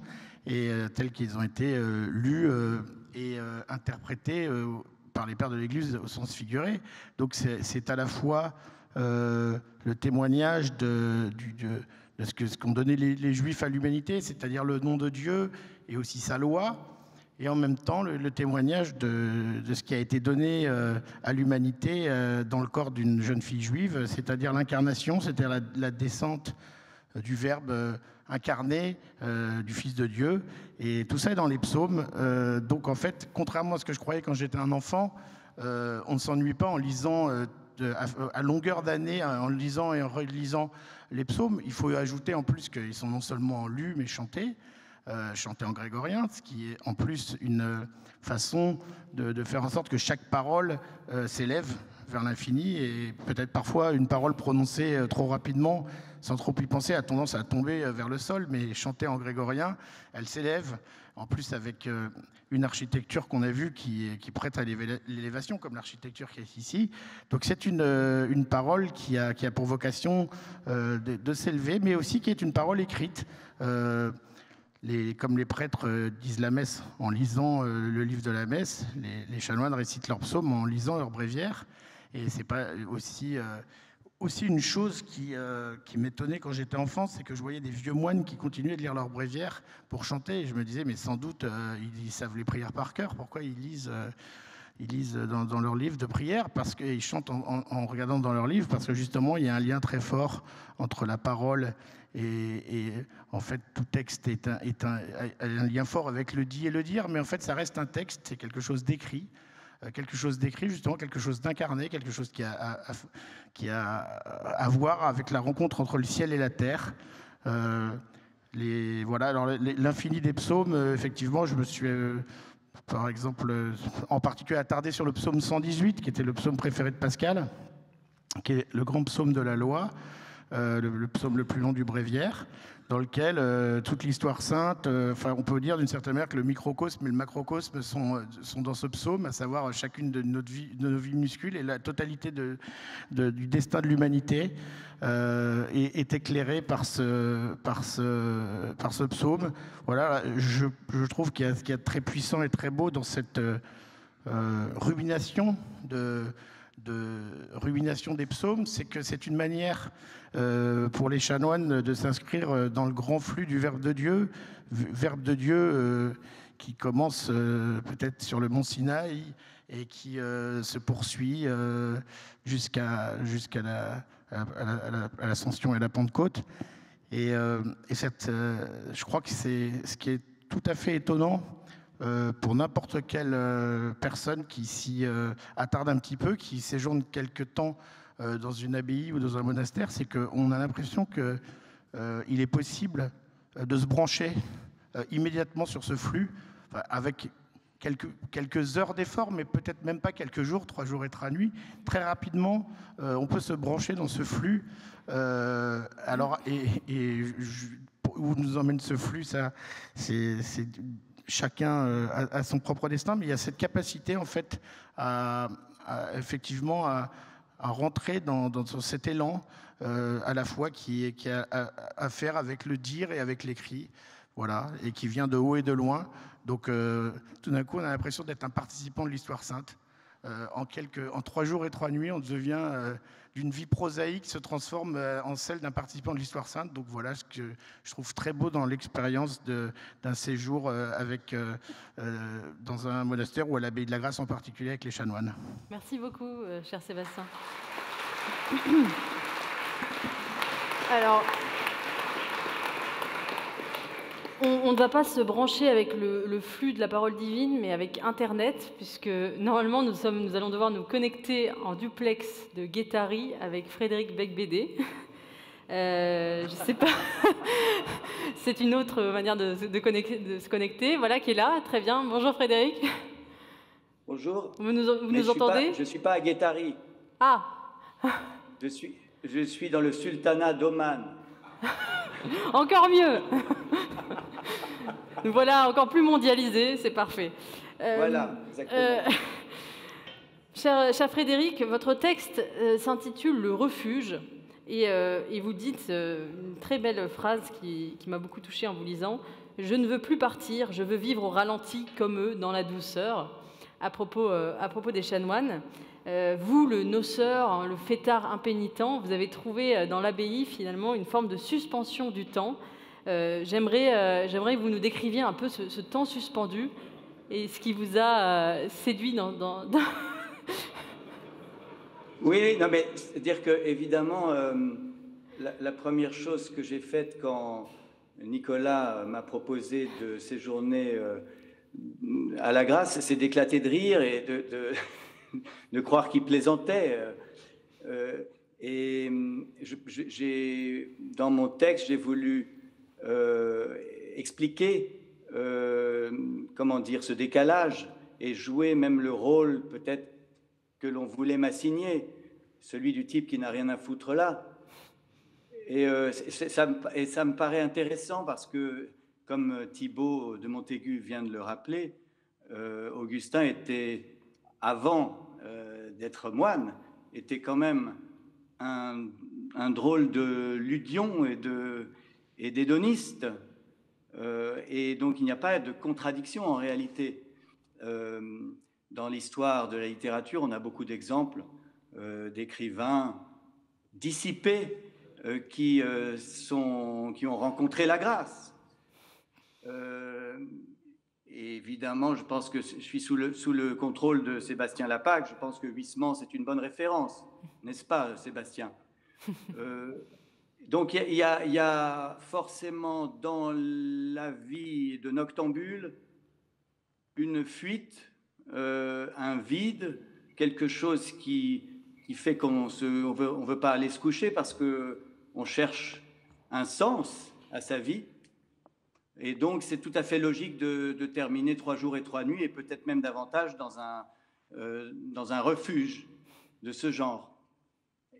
Speaker 8: et tels qu'ils ont été lus et interprétés par les pères de l'Église au sens figuré. Donc c'est à la fois le témoignage de ce qu'ont donné les Juifs à l'humanité, c'est-à-dire le nom de Dieu et aussi sa loi, et en même temps le témoignage de ce qui a été donné à l'humanité dans le corps d'une jeune fille juive, c'est-à-dire l'incarnation, c'est-à-dire la descente du Verbe incarné, du Fils de Dieu, et tout ça est dans les psaumes. Donc en fait, contrairement à ce que je croyais quand j'étais un enfant, on ne s'ennuie pas en lisant à longueur d'année, en lisant et en relisant les psaumes. Il faut ajouter en plus qu'ils sont non seulement lus mais chantés en grégorien, ce qui est en plus une façon de faire en sorte que chaque parole s'élève vers l'infini, et peut-être parfois une parole prononcée trop rapidement, sans trop y penser, a tendance à tomber vers le sol, mais chantée en grégorien, elle s'élève, en plus avec une architecture qu'on a vue qui prête à l'élévation, comme l'architecture qui est ici. Donc c'est une parole qui a pour vocation de s'élever, mais aussi qui est une parole écrite. Comme les prêtres disent la messe en lisant le livre de la messe, les chanoines récitent leurs psaumes en lisant leur bréviaire. Et c'est pas aussi une chose qui m'étonnait quand j'étais enfant, c'est que je voyais des vieux moines qui continuaient de lire leur bréviaire pour chanter. Et je me disais, mais sans doute, ils savent les prières par cœur. Pourquoi ils lisent dans leur livre de prière? Parce qu'ils chantent en regardant dans leur livre, parce que justement, il y a un lien très fort entre la parole et en fait, tout texte a un lien fort avec le dit et le dire, mais en fait, ça reste un texte, c'est quelque chose d'écrit. Justement, quelque chose d'incarné, quelque chose qui a à voir avec la rencontre entre le ciel et la terre. Alors l'infini des psaumes, effectivement, je me suis, par exemple, en particulier attardé sur le psaume 118, qui était le psaume préféré de Pascal, qui est le grand psaume de la loi, le psaume le plus long du Bréviaire, dans lequel toute l'histoire sainte, on peut dire d'une certaine manière que le microcosme et le macrocosme sont dans ce psaume, à savoir chacune de nos vies minuscules, et la totalité du destin de l'humanité est éclairée par ce psaume. Voilà, je trouve qu'il y a de très puissant et très beau dans cette rumination des psaumes, c'est que c'est une manière pour les chanoines de s'inscrire dans le grand flux du Verbe de Dieu, qui commence peut-être sur le mont Sinaï et qui se poursuit jusqu'à l'ascension et à la Pentecôte. Et je crois que c'est ce qui est tout à fait étonnant pour n'importe quelle personne qui s'y attarde un petit peu, qui séjourne quelque temps dans une abbaye ou dans un monastère, c'est qu'on a l'impression qu'il est possible de se brancher immédiatement sur ce flux, avec quelques heures d'effort, mais peut-être même pas quelques jours, 3 jours et 3 nuits. Très rapidement, on peut se brancher dans ce flux. où nous emmène ce flux, ça, chacun a son propre destin, mais il y a cette capacité en fait effectivement à rentrer dans cet élan à la fois qui a à faire avec le dire et avec l'écrit, voilà, et qui vient de haut et de loin. Donc tout d'un coup, on a l'impression d'être un participant de l'Histoire sainte. En 3 jours et 3 nuits, on devient d'une vie prosaïque, se transforme en celle d'un participant de l'Histoire sainte. Donc voilà ce que je trouve très beau dans l'expérience d'un séjour dans un monastère ou à l'abbaye de la Grâce en particulier avec les chanoines.
Speaker 4: Merci beaucoup, cher Sébastien. Alors, on ne va pas se brancher avec le flux de la parole divine, mais avec Internet, puisque normalement nous allons devoir nous connecter en duplex de Guétari avec Frédéric Becbédé. Je ne sais pas, c'est une autre manière de se connecter, voilà, qui est là, très bien. Bonjour Frédéric.
Speaker 9: Bonjour.
Speaker 4: Vous nous entendez?
Speaker 9: Je ne suis pas à Guétari.
Speaker 4: Ah.
Speaker 9: Je suis dans le sultanat d'Oman.
Speaker 4: Encore mieux. Nous voilà encore plus mondialisés, c'est parfait.
Speaker 9: Voilà, exactement.
Speaker 4: Cher Frédéric, votre texte s'intitule « Le refuge » et vous dites une très belle phrase qui m'a beaucoup touchée en vous lisant « Je ne veux plus partir, je veux vivre au ralenti comme eux, dans la douceur » à propos des chanoines. Vous, le noceur, le fêtard impénitent, vous avez trouvé dans l'abbaye finalement une forme de suspension du temps. J'aimerais que vous nous décriviez un peu ce temps suspendu et ce qui vous a séduit dans...
Speaker 9: Oui, non, mais c'est-à-dire que évidemment, la première chose que j'ai faite quand Nicolas m'a proposé de séjourner à la Grâce, c'est d'éclater de rire et de croire qu'il plaisantait. Et dans mon texte, j'ai voulu expliquer comment dire, ce décalage et jouer même le rôle peut-être que l'on voulait m'assigner, celui du type qui n'a rien à foutre là. Et ça me paraît intéressant parce que, comme Thibaut de Montaigu vient de le rappeler, Augustin était, avant d'être moine, était quand même un drôle de ludion et d'hédoniste. Et donc il n'y a pas de contradiction en réalité. Dans l'histoire de la littérature, on a beaucoup d'exemples d'écrivains dissipés qui ont rencontré la grâce. Et évidemment, je pense que je suis sous le contrôle de Sébastien Lapac. Je pense que Huysmans, c'est une bonne référence, n'est-ce pas, Sébastien? Donc il y a forcément dans la vie de noctambule une fuite, un vide, quelque chose qui fait qu'on ne veut pas aller se coucher parce qu'on cherche un sens à sa vie. Et donc, c'est tout à fait logique de terminer 3 jours et 3 nuits, et peut-être même davantage dans un refuge de ce genre.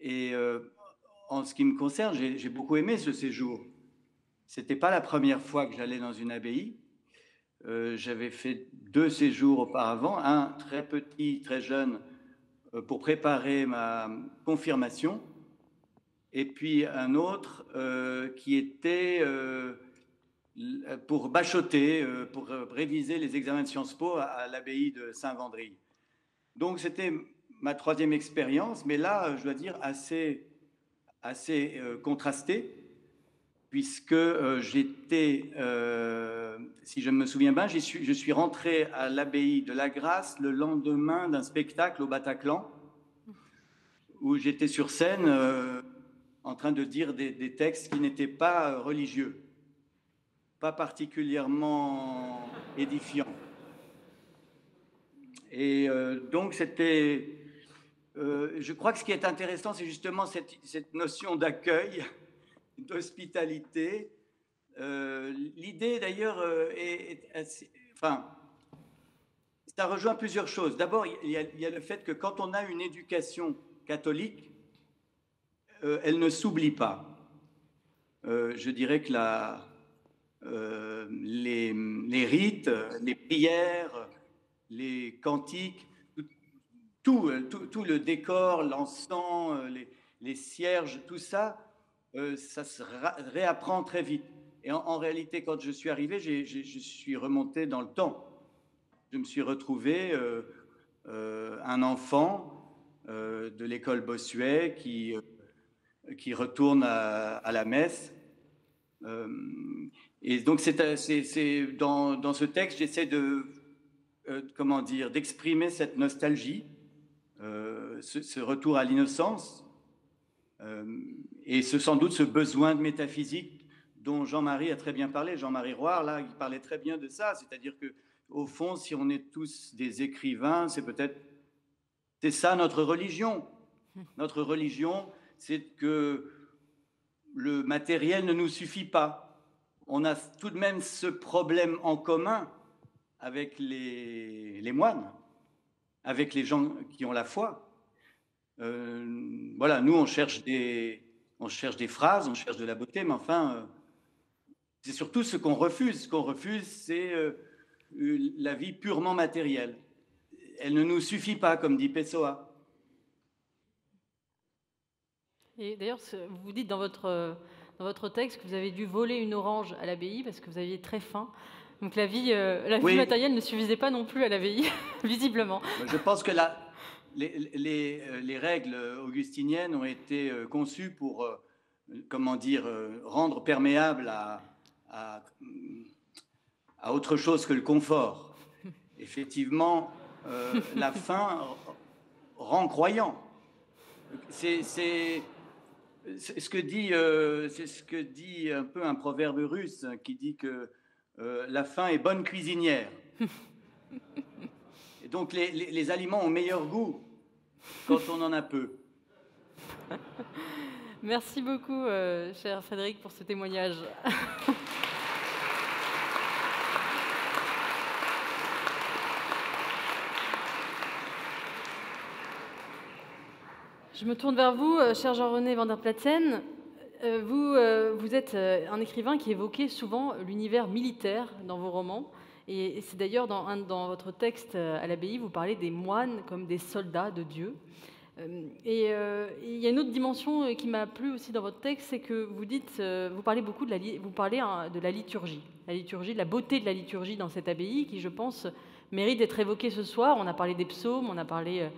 Speaker 9: Et en ce qui me concerne, j'ai beaucoup aimé ce séjour. Ce n'était pas la première fois que j'allais dans une abbaye. J'avais fait 2 séjours auparavant, un très petit, très jeune, pour préparer ma confirmation, et puis un autre qui était pour bachoter, pour réviser les examens de Sciences Po à l'abbaye de Saint-Vendry. Donc c'était ma 3e expérience, mais là, je dois dire, assez contrastée, puisque j'étais, si je me souviens bien, je suis rentré à l'abbaye de la Grâce le lendemain d'un spectacle au Bataclan, où j'étais sur scène en train de dire des textes qui n'étaient pas religieux, pas particulièrement édifiants. Et donc c'était... je crois que ce qui est intéressant, c'est justement cette notion d'accueil, d'hospitalité. L'idée, d'ailleurs, enfin, ça rejoint plusieurs choses. D'abord, il y a le fait que quand on a une éducation catholique, elle ne s'oublie pas. Je dirais que les rites, les prières, les cantiques, tout le décor, l'encens, les cierges, tout ça, ça se réapprend très vite. Et en réalité, quand je suis arrivé, je suis remonté dans le temps. Je me suis retrouvé un enfant de l'école Bossuet qui retourne à la messe. Et donc, dans ce texte, j'essaie d'exprimer cette nostalgie, ce retour à l'innocence, et sans doute ce besoin de métaphysique dont Jean-Marie a très bien parlé. Jean-Marie Roire, là, il parlait très bien de ça, c'est-à-dire que au fond, si on est tous des écrivains, c'est ça notre religion. Notre religion, c'est que le matériel ne nous suffit pas. On a tout de même ce problème en commun avec les moines, avec les gens qui ont la foi. Voilà, nous, on cherche des phrases, on cherche de la beauté, mais enfin, c'est surtout ce qu'on refuse. Ce qu'on refuse, c'est la vie purement matérielle. Elle ne nous suffit pas, comme dit Pessoa.
Speaker 4: Et d'ailleurs, vous dites dans votre texte que vous avez dû voler une orange à l'abbaye parce que vous aviez très faim. Donc la vie matérielle ne suffisait pas non plus à l'abbaye, visiblement.
Speaker 9: Je pense que les règles augustiniennes ont été conçues pour, rendre perméable à autre chose que le confort. Effectivement, la faim rend croyant. C'est ce que dit un peu un proverbe russe qui dit que la faim est bonne cuisinière. Et donc les aliments ont meilleur goût quand on en a peu.
Speaker 4: Merci beaucoup, cher Frédéric, pour ce témoignage. Je me tourne vers vous, cher Jean-René van der Platen. Vous êtes un écrivain qui évoquait souvent l'univers militaire dans vos romans. Et c'est d'ailleurs dans votre texte à l'abbaye, vous parlez des moines comme des soldats de Dieu. Et il y a une autre dimension qui m'a plu aussi dans votre texte, c'est que vous parlez beaucoup de la liturgie. La liturgie, de la beauté de la liturgie dans cette abbaye qui, je pense, mérite d'être évoquée ce soir. On a parlé des psaumes, on a parlé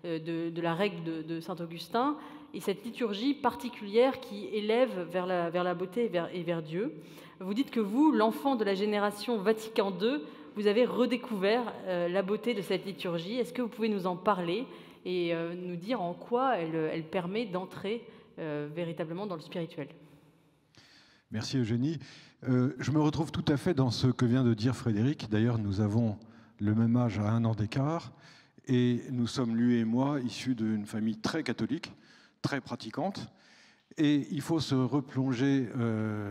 Speaker 4: de la règle de Saint-Augustin, et cette liturgie particulière qui élève vers la beauté et vers Dieu. Vous dites que vous, l'enfant de la génération Vatican II, vous avez redécouvert la beauté de cette liturgie. Est-ce que vous pouvez nous en parler et nous dire en quoi elle permet d'entrer véritablement dans le spirituel?
Speaker 6: Merci Eugénie. Je me retrouve tout à fait dans ce que vient de dire Frédéric. D'ailleurs, nous avons le même âge à 1 an d'écart. Et nous sommes, lui et moi, issus d'une famille très catholique, très pratiquante. Et il faut se replonger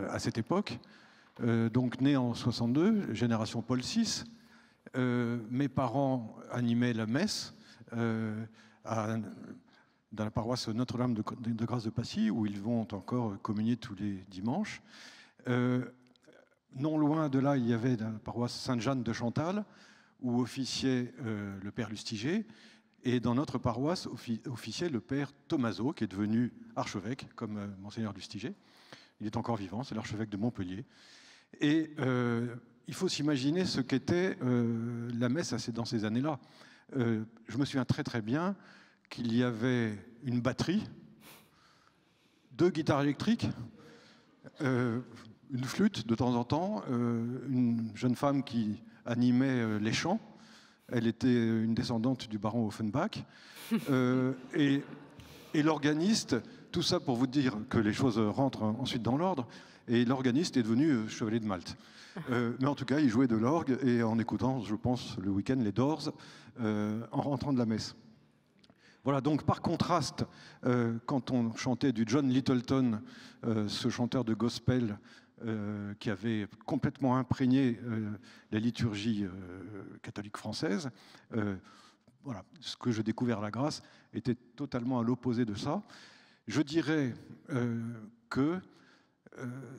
Speaker 6: à cette époque. Donc né en 62, génération Paul VI. Mes parents animaient la messe dans la paroisse Notre-Dame de Grâce de Passy, où ils vont encore communier tous les dimanches. Non loin de là, il y avait la paroisse Sainte-Jeanne de Chantal, où officiait le père Lustiger, et dans notre paroisse officiait le père Tommaso, qui est devenu archevêque, comme monseigneur Lustiger. Il est encore vivant, c'est l'archevêque de Montpellier. Et il faut s'imaginer ce qu'était la messe dans ces années-là. Je me souviens très très bien qu'il y avait une batterie, 2 guitares électriques, une flûte de temps en temps, une jeune femme qui animait les chants. Elle était une descendante du baron Offenbach. Et l'organiste, tout ça pour vous dire que les choses rentrent ensuite dans l'ordre, et l'organiste est devenu chevalier de Malte. Mais en tout cas, il jouait de l'orgue et en écoutant, je pense, le week-end, les Doors, en rentrant de la messe. Voilà, donc par contraste, quand on chantait du John Littleton, ce chanteur de gospel qui avait complètement imprégné la liturgie catholique française, voilà, ce que j'ai découvert à la grâce était totalement à l'opposé de ça. Je dirais que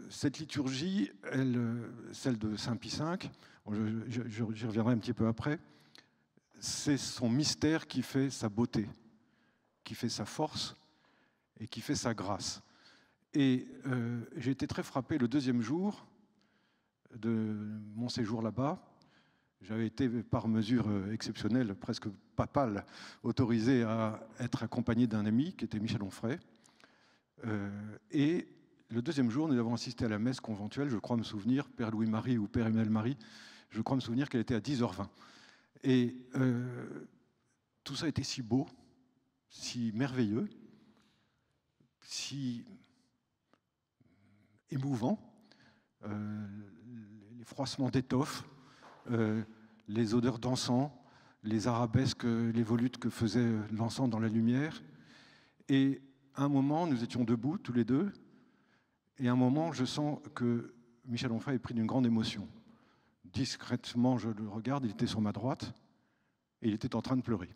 Speaker 6: cette liturgie, celle de Saint Pie V, j'y reviendrai un petit peu après, c'est son mystère qui fait sa beauté, qui fait sa force et qui fait sa grâce. Et j'ai été très frappé le deuxième jour de mon séjour là-bas. J'avais été, par mesure exceptionnelle, presque papale, autorisé à être accompagné d'un ami qui était Michel Onfray. Et le deuxième jour, nous avons assisté à la messe conventuelle, je crois me souvenir, Père Louis-Marie ou Père Emmanuel-Marie, je crois me souvenir qu'elle était à 10h20. Et tout ça était si beau, si merveilleux, si émouvant, les froissements d'étoffes, les odeurs d'encens, les arabesques, les volutes que faisait l'encens dans la lumière. Et à un moment, nous étions debout, tous les deux, et à un moment, je sens que Michel Onfray est pris d'une grande émotion. Discrètement, je le regarde, il était sur ma droite, et il était en train de pleurer.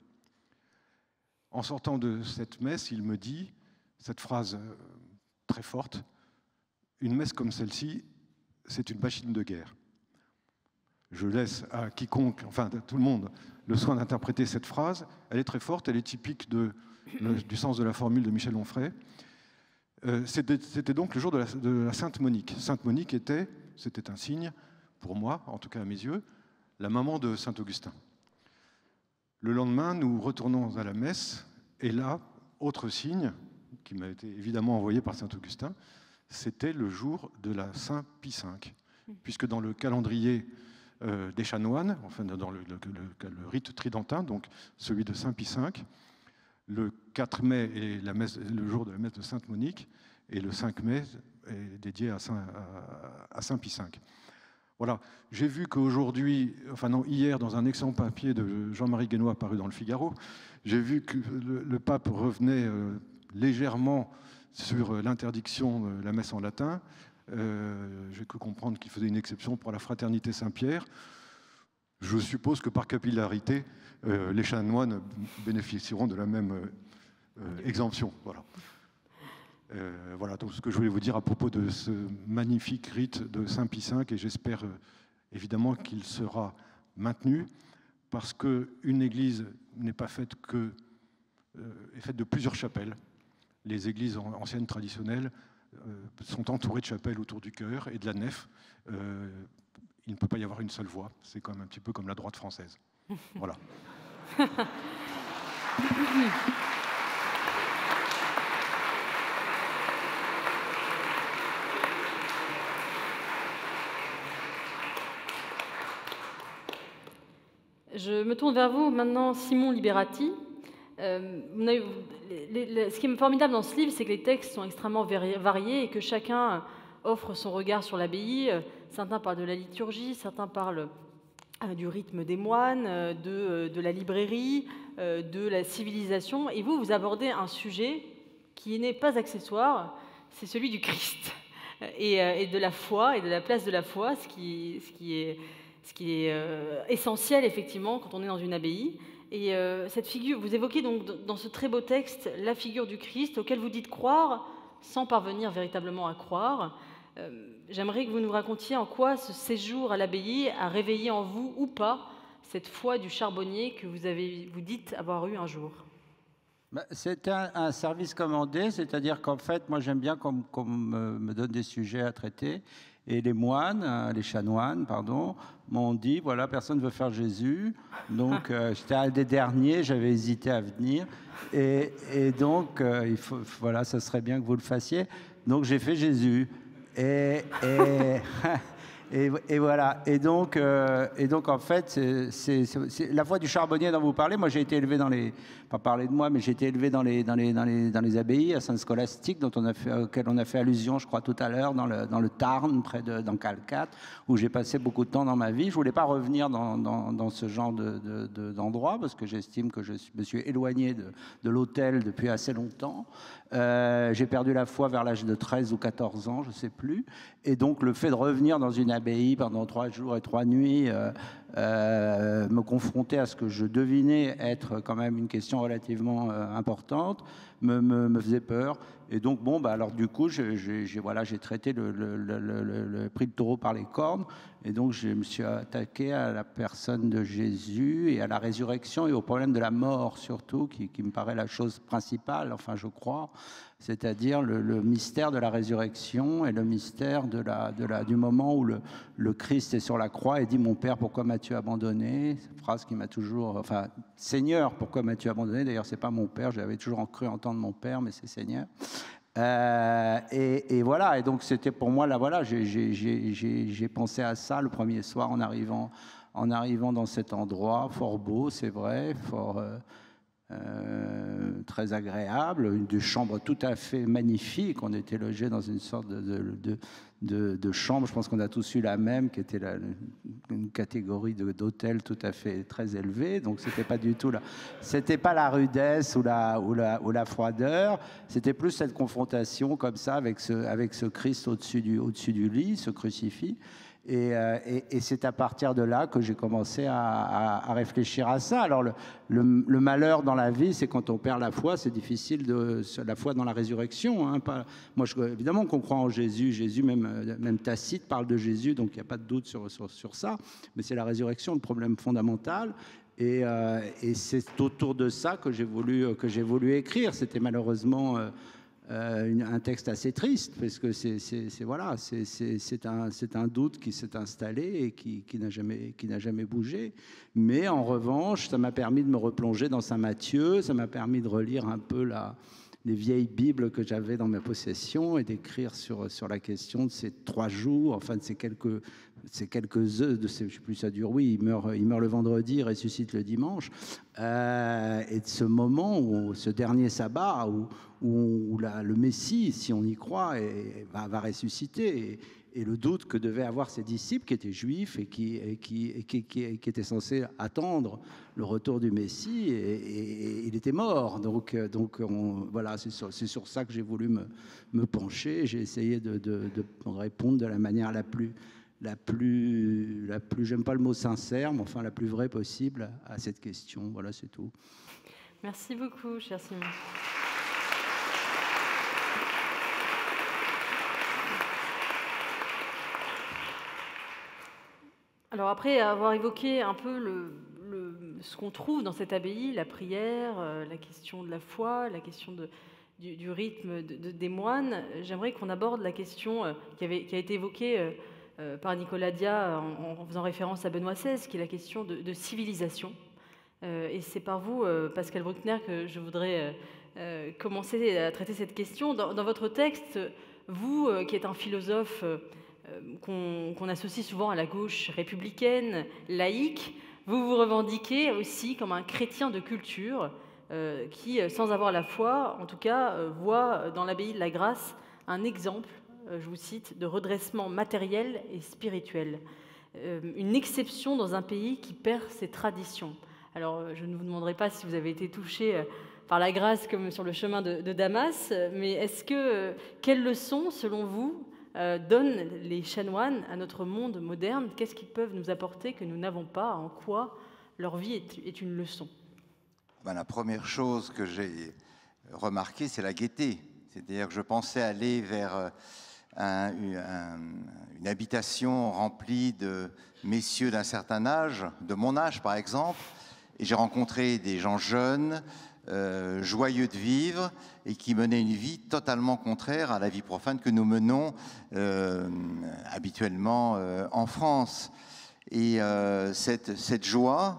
Speaker 6: En sortant de cette messe, il me dit cette phrase très forte, « Une messe comme celle-ci, c'est une machine de guerre ». Je laisse à quiconque, enfin à tout le monde, le soin d'interpréter cette phrase. Elle est très forte, elle est typique du sens de la formule de Michel Onfray. C'était donc le jour de la Sainte Monique. Sainte Monique c'était un signe, pour moi, en tout cas à mes yeux, la maman de Saint Augustin. Le lendemain, nous retournons à la messe, et là, autre signe, qui m'a été évidemment envoyé par Saint Augustin, c'était le jour de la Saint Pie V, puisque dans le calendrier des chanoines, enfin dans le rite tridentin, donc celui de Saint Pie V, le 4 mai est le jour de la messe de Sainte Monique, et le 5 mai est dédié à Saint Pie V. Voilà, j'ai vu qu'aujourd'hui, enfin non, hier, dans un excellent papier de Jean-Marie Guénois paru dans le Figaro, j'ai vu que le pape revenait légèrement sur l'interdiction de la messe en latin. J'ai cru comprendre qu'il faisait une exception pour la fraternité Saint-Pierre. Je suppose que par capillarité, les chanoines bénéficieront de la même exemption. Voilà. Voilà donc ce que je voulais vous dire à propos de ce magnifique rite de Saint Pie V, et j'espère évidemment qu'il sera maintenu, parce qu'une église n'est pas faite est faite de plusieurs chapelles. Les églises anciennes traditionnelles sont entourées de chapelles autour du chœur et de la nef. Il ne peut pas y avoir une seule voix. C'est quand même un petit peu comme la droite française. Voilà.
Speaker 4: Je me tourne vers vous maintenant, Simon Liberati. Ce qui est formidable dans ce livre, c'est que les textes sont extrêmement variés et que chacun offre son regard sur l'abbaye. Certains parlent de la liturgie, certains parlent du rythme des moines, de la librairie, de la civilisation. Et vous abordez un sujet qui n'est pas accessoire, c'est celui du Christ et de la foi et de la place de la foi, ce qui est essentiel effectivement quand on est dans une abbaye. Et cette figure, vous évoquez donc dans ce très beau texte la figure du Christ auquel vous dites croire sans parvenir véritablement à croire. J'aimerais que vous nous racontiez en quoi ce séjour à l'abbaye a réveillé en vous ou pas cette foi du charbonnier que vous dites avoir eu un jour.
Speaker 10: C'était un service commandé, c'est-à-dire qu'en fait, moi j'aime bien qu'on me donne des sujets à traiter. Et les moines, les chanoines, pardon, m'ont dit, voilà, personne ne veut faire Jésus. Donc, j'étais un des derniers, j'avais hésité à venir. Et donc, voilà, ça serait bien que vous le fassiez. Donc, j'ai fait Jésus. Et voilà. Et donc, en fait, c'est la foi du charbonnier dont vous parlez. Moi, j'ai été élevé pas parler de moi, mais j'ai été élevé dans les abbayes à Saint-Scolastique, auquel on a fait allusion, je crois, tout à l'heure, dans le Tarn, dans Calcate, où j'ai passé beaucoup de temps dans ma vie. Je voulais pas revenir dans ce genre d'endroit, parce que j'estime que je me suis éloigné de l'autel depuis assez longtemps. J'ai perdu la foi vers l'âge de 13 ou 14 ans, je ne sais plus. Et donc, le fait de revenir dans une abbaye pendant 3 jours et 3 nuits me confronter à ce que je devinais être quand même une question relativement importante, me faisait peur. Et donc, bon, bah, alors du coup, j'ai traité le prix de taureau par les cornes. Et donc, je me suis attaqué à la personne de Jésus et à la résurrection et au problème de la mort, surtout, qui me paraît la chose principale, enfin, je crois, c'est-à-dire le mystère de la résurrection et le mystère du moment où le Christ est sur la croix et dit « Mon Père, pourquoi m'as-tu abandonné ?» Cette phrase qui m'a toujours... Enfin, « Seigneur, pourquoi m'as-tu abandonné ?» D'ailleurs, c'est pas mon Père, j'avais toujours cru entendre mon Père, mais c'est Seigneur. Et voilà, et donc c'était pour moi, là, voilà, j'ai pensé à ça le premier soir en arrivant dans cet endroit, fort beau, c'est vrai, fort... très agréable, une chambre tout à fait magnifique. On était logés dans une sorte de chambre, je pense qu'on a tous eu la même, qui était une catégorie d'hôtel tout à fait très élevée. Donc c'était pas du tout c'était pas la rudesse ou la froideur, c'était plus cette confrontation comme ça avec ce Christ au-dessus du lit, ce crucifix. Et c'est à partir de là que j'ai commencé à réfléchir à ça. Alors le malheur dans la vie, c'est quand on perd la foi, c'est difficile la foi dans la résurrection. Hein, moi, évidemment qu'on croit en Jésus. Jésus, même Tacite parle de Jésus, donc il n'y a pas de doute sur ça. Mais c'est la résurrection le problème fondamental. Et c'est autour de ça que j'ai voulu écrire. C'était malheureusement... un texte assez triste, parce que c'est un doute qui s'est installé et qui n'a jamais bougé. Mais en revanche, ça m'a permis de me replonger dans Saint Matthieu, ça m'a permis de relire un peu les vieilles Bibles que j'avais dans ma possession et d'écrire sur la question de ces 3 jours, enfin de ces quelques heures, je sais plus ça dure, oui, il meurt le vendredi, il ressuscite le dimanche, et de ce moment, ce dernier sabbat, où le Messie, si on y croit, va ressusciter, et le doute que devaient avoir ses disciples qui étaient juifs et qui étaient censés attendre le retour du Messie, et il était mort. Donc voilà, c'est sur ça que j'ai voulu me pencher. J'ai essayé de répondre de la manière la plus, j'aime pas le mot sincère, mais enfin la plus vraie possible à cette question. Voilà, c'est tout.
Speaker 4: Merci beaucoup, cher Simon. Alors après avoir évoqué un peu ce qu'on trouve dans cette abbaye, la prière, la question de la foi, la question du rythme des moines, j'aimerais qu'on aborde la question qui a été évoquée par Nicolas Dia en faisant référence à Benoît XVI, qui est la question de civilisation. Et c'est par vous, Pascal Bruckner, que je voudrais commencer à traiter cette question. Dans votre texte, vous, qui êtes un philosophe qu'on associe souvent à la gauche républicaine, laïque, vous vous revendiquez aussi comme un chrétien de culture qui, sans avoir la foi, en tout cas, voit dans l'abbaye de la Grâce un exemple, je vous cite, de redressement matériel et spirituel. Une exception dans un pays qui perd ses traditions. Alors, je ne vous demanderai pas si vous avez été touché par la grâce comme sur le chemin de Damas, mais quelles leçons, selon vous, donnent les chanoines à notre monde moderne? Qu'est-ce qu'ils peuvent nous apporter que nous n'avons pas? En quoi leur vie est une leçon?
Speaker 11: La première chose que j'ai remarquée, c'est la gaieté. C'est-à-dire que je pensais aller vers une habitation remplie de messieurs d'un certain âge, de mon âge par exemple, et j'ai rencontré des gens jeunes, joyeux de vivre et qui menaient une vie totalement contraire à la vie profane que nous menons habituellement en France. Et cette joie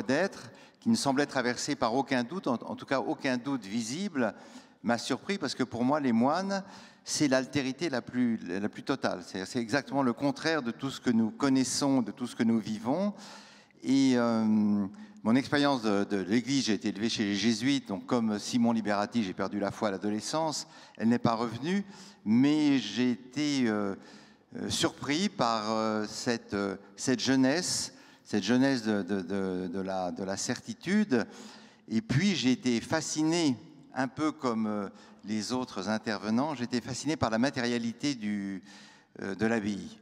Speaker 11: d'être, qui ne semblait traversée par aucun doute, en tout cas aucun doute visible, m'a surpris parce que pour moi, les moines, c'est l'altérité la plus totale. C'est exactement le contraire de tout ce que nous connaissons, de tout ce que nous vivons. Et mon expérience de l'Église, j'ai été élevé chez les Jésuites, donc comme Simon Liberati, j'ai perdu la foi à l'adolescence, elle n'est pas revenue, mais j'ai été surpris par cette jeunesse de la certitude. Et puis j'ai été fasciné, un peu comme les autres intervenants, j'ai été fasciné par la matérialité de l'abbaye.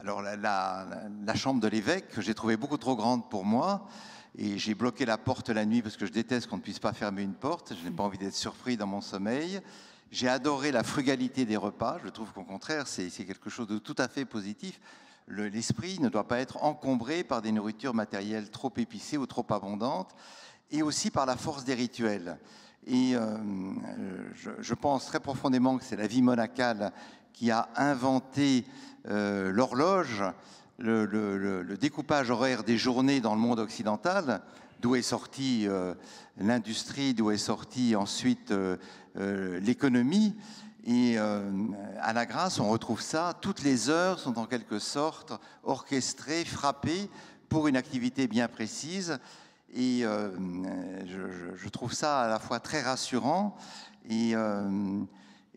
Speaker 11: Alors la chambre de l'évêque, que j'ai trouvée beaucoup trop grande pour moi, et j'ai bloqué la porte la nuit parce que je déteste qu'on ne puisse pas fermer une porte, je n'ai pas envie d'être surpris dans mon sommeil. J'ai adoré la frugalité des repas, je trouve qu'au contraire, c'est quelque chose de tout à fait positif. L'esprit ne doit pas être encombré par des nourritures matérielles trop épicées ou trop abondantes, et aussi par la force des rituels. Et je pense très profondément que c'est la vie monacale qui a inventé l'horloge, le découpage horaire des journées dans le monde occidental, d'où est sortie l'industrie, d'où est sortie ensuite l'économie. Et à la Grâce, on retrouve ça. Toutes les heures sont en quelque sorte orchestrées, frappées pour une activité bien précise. Et je trouve ça à la fois très rassurant et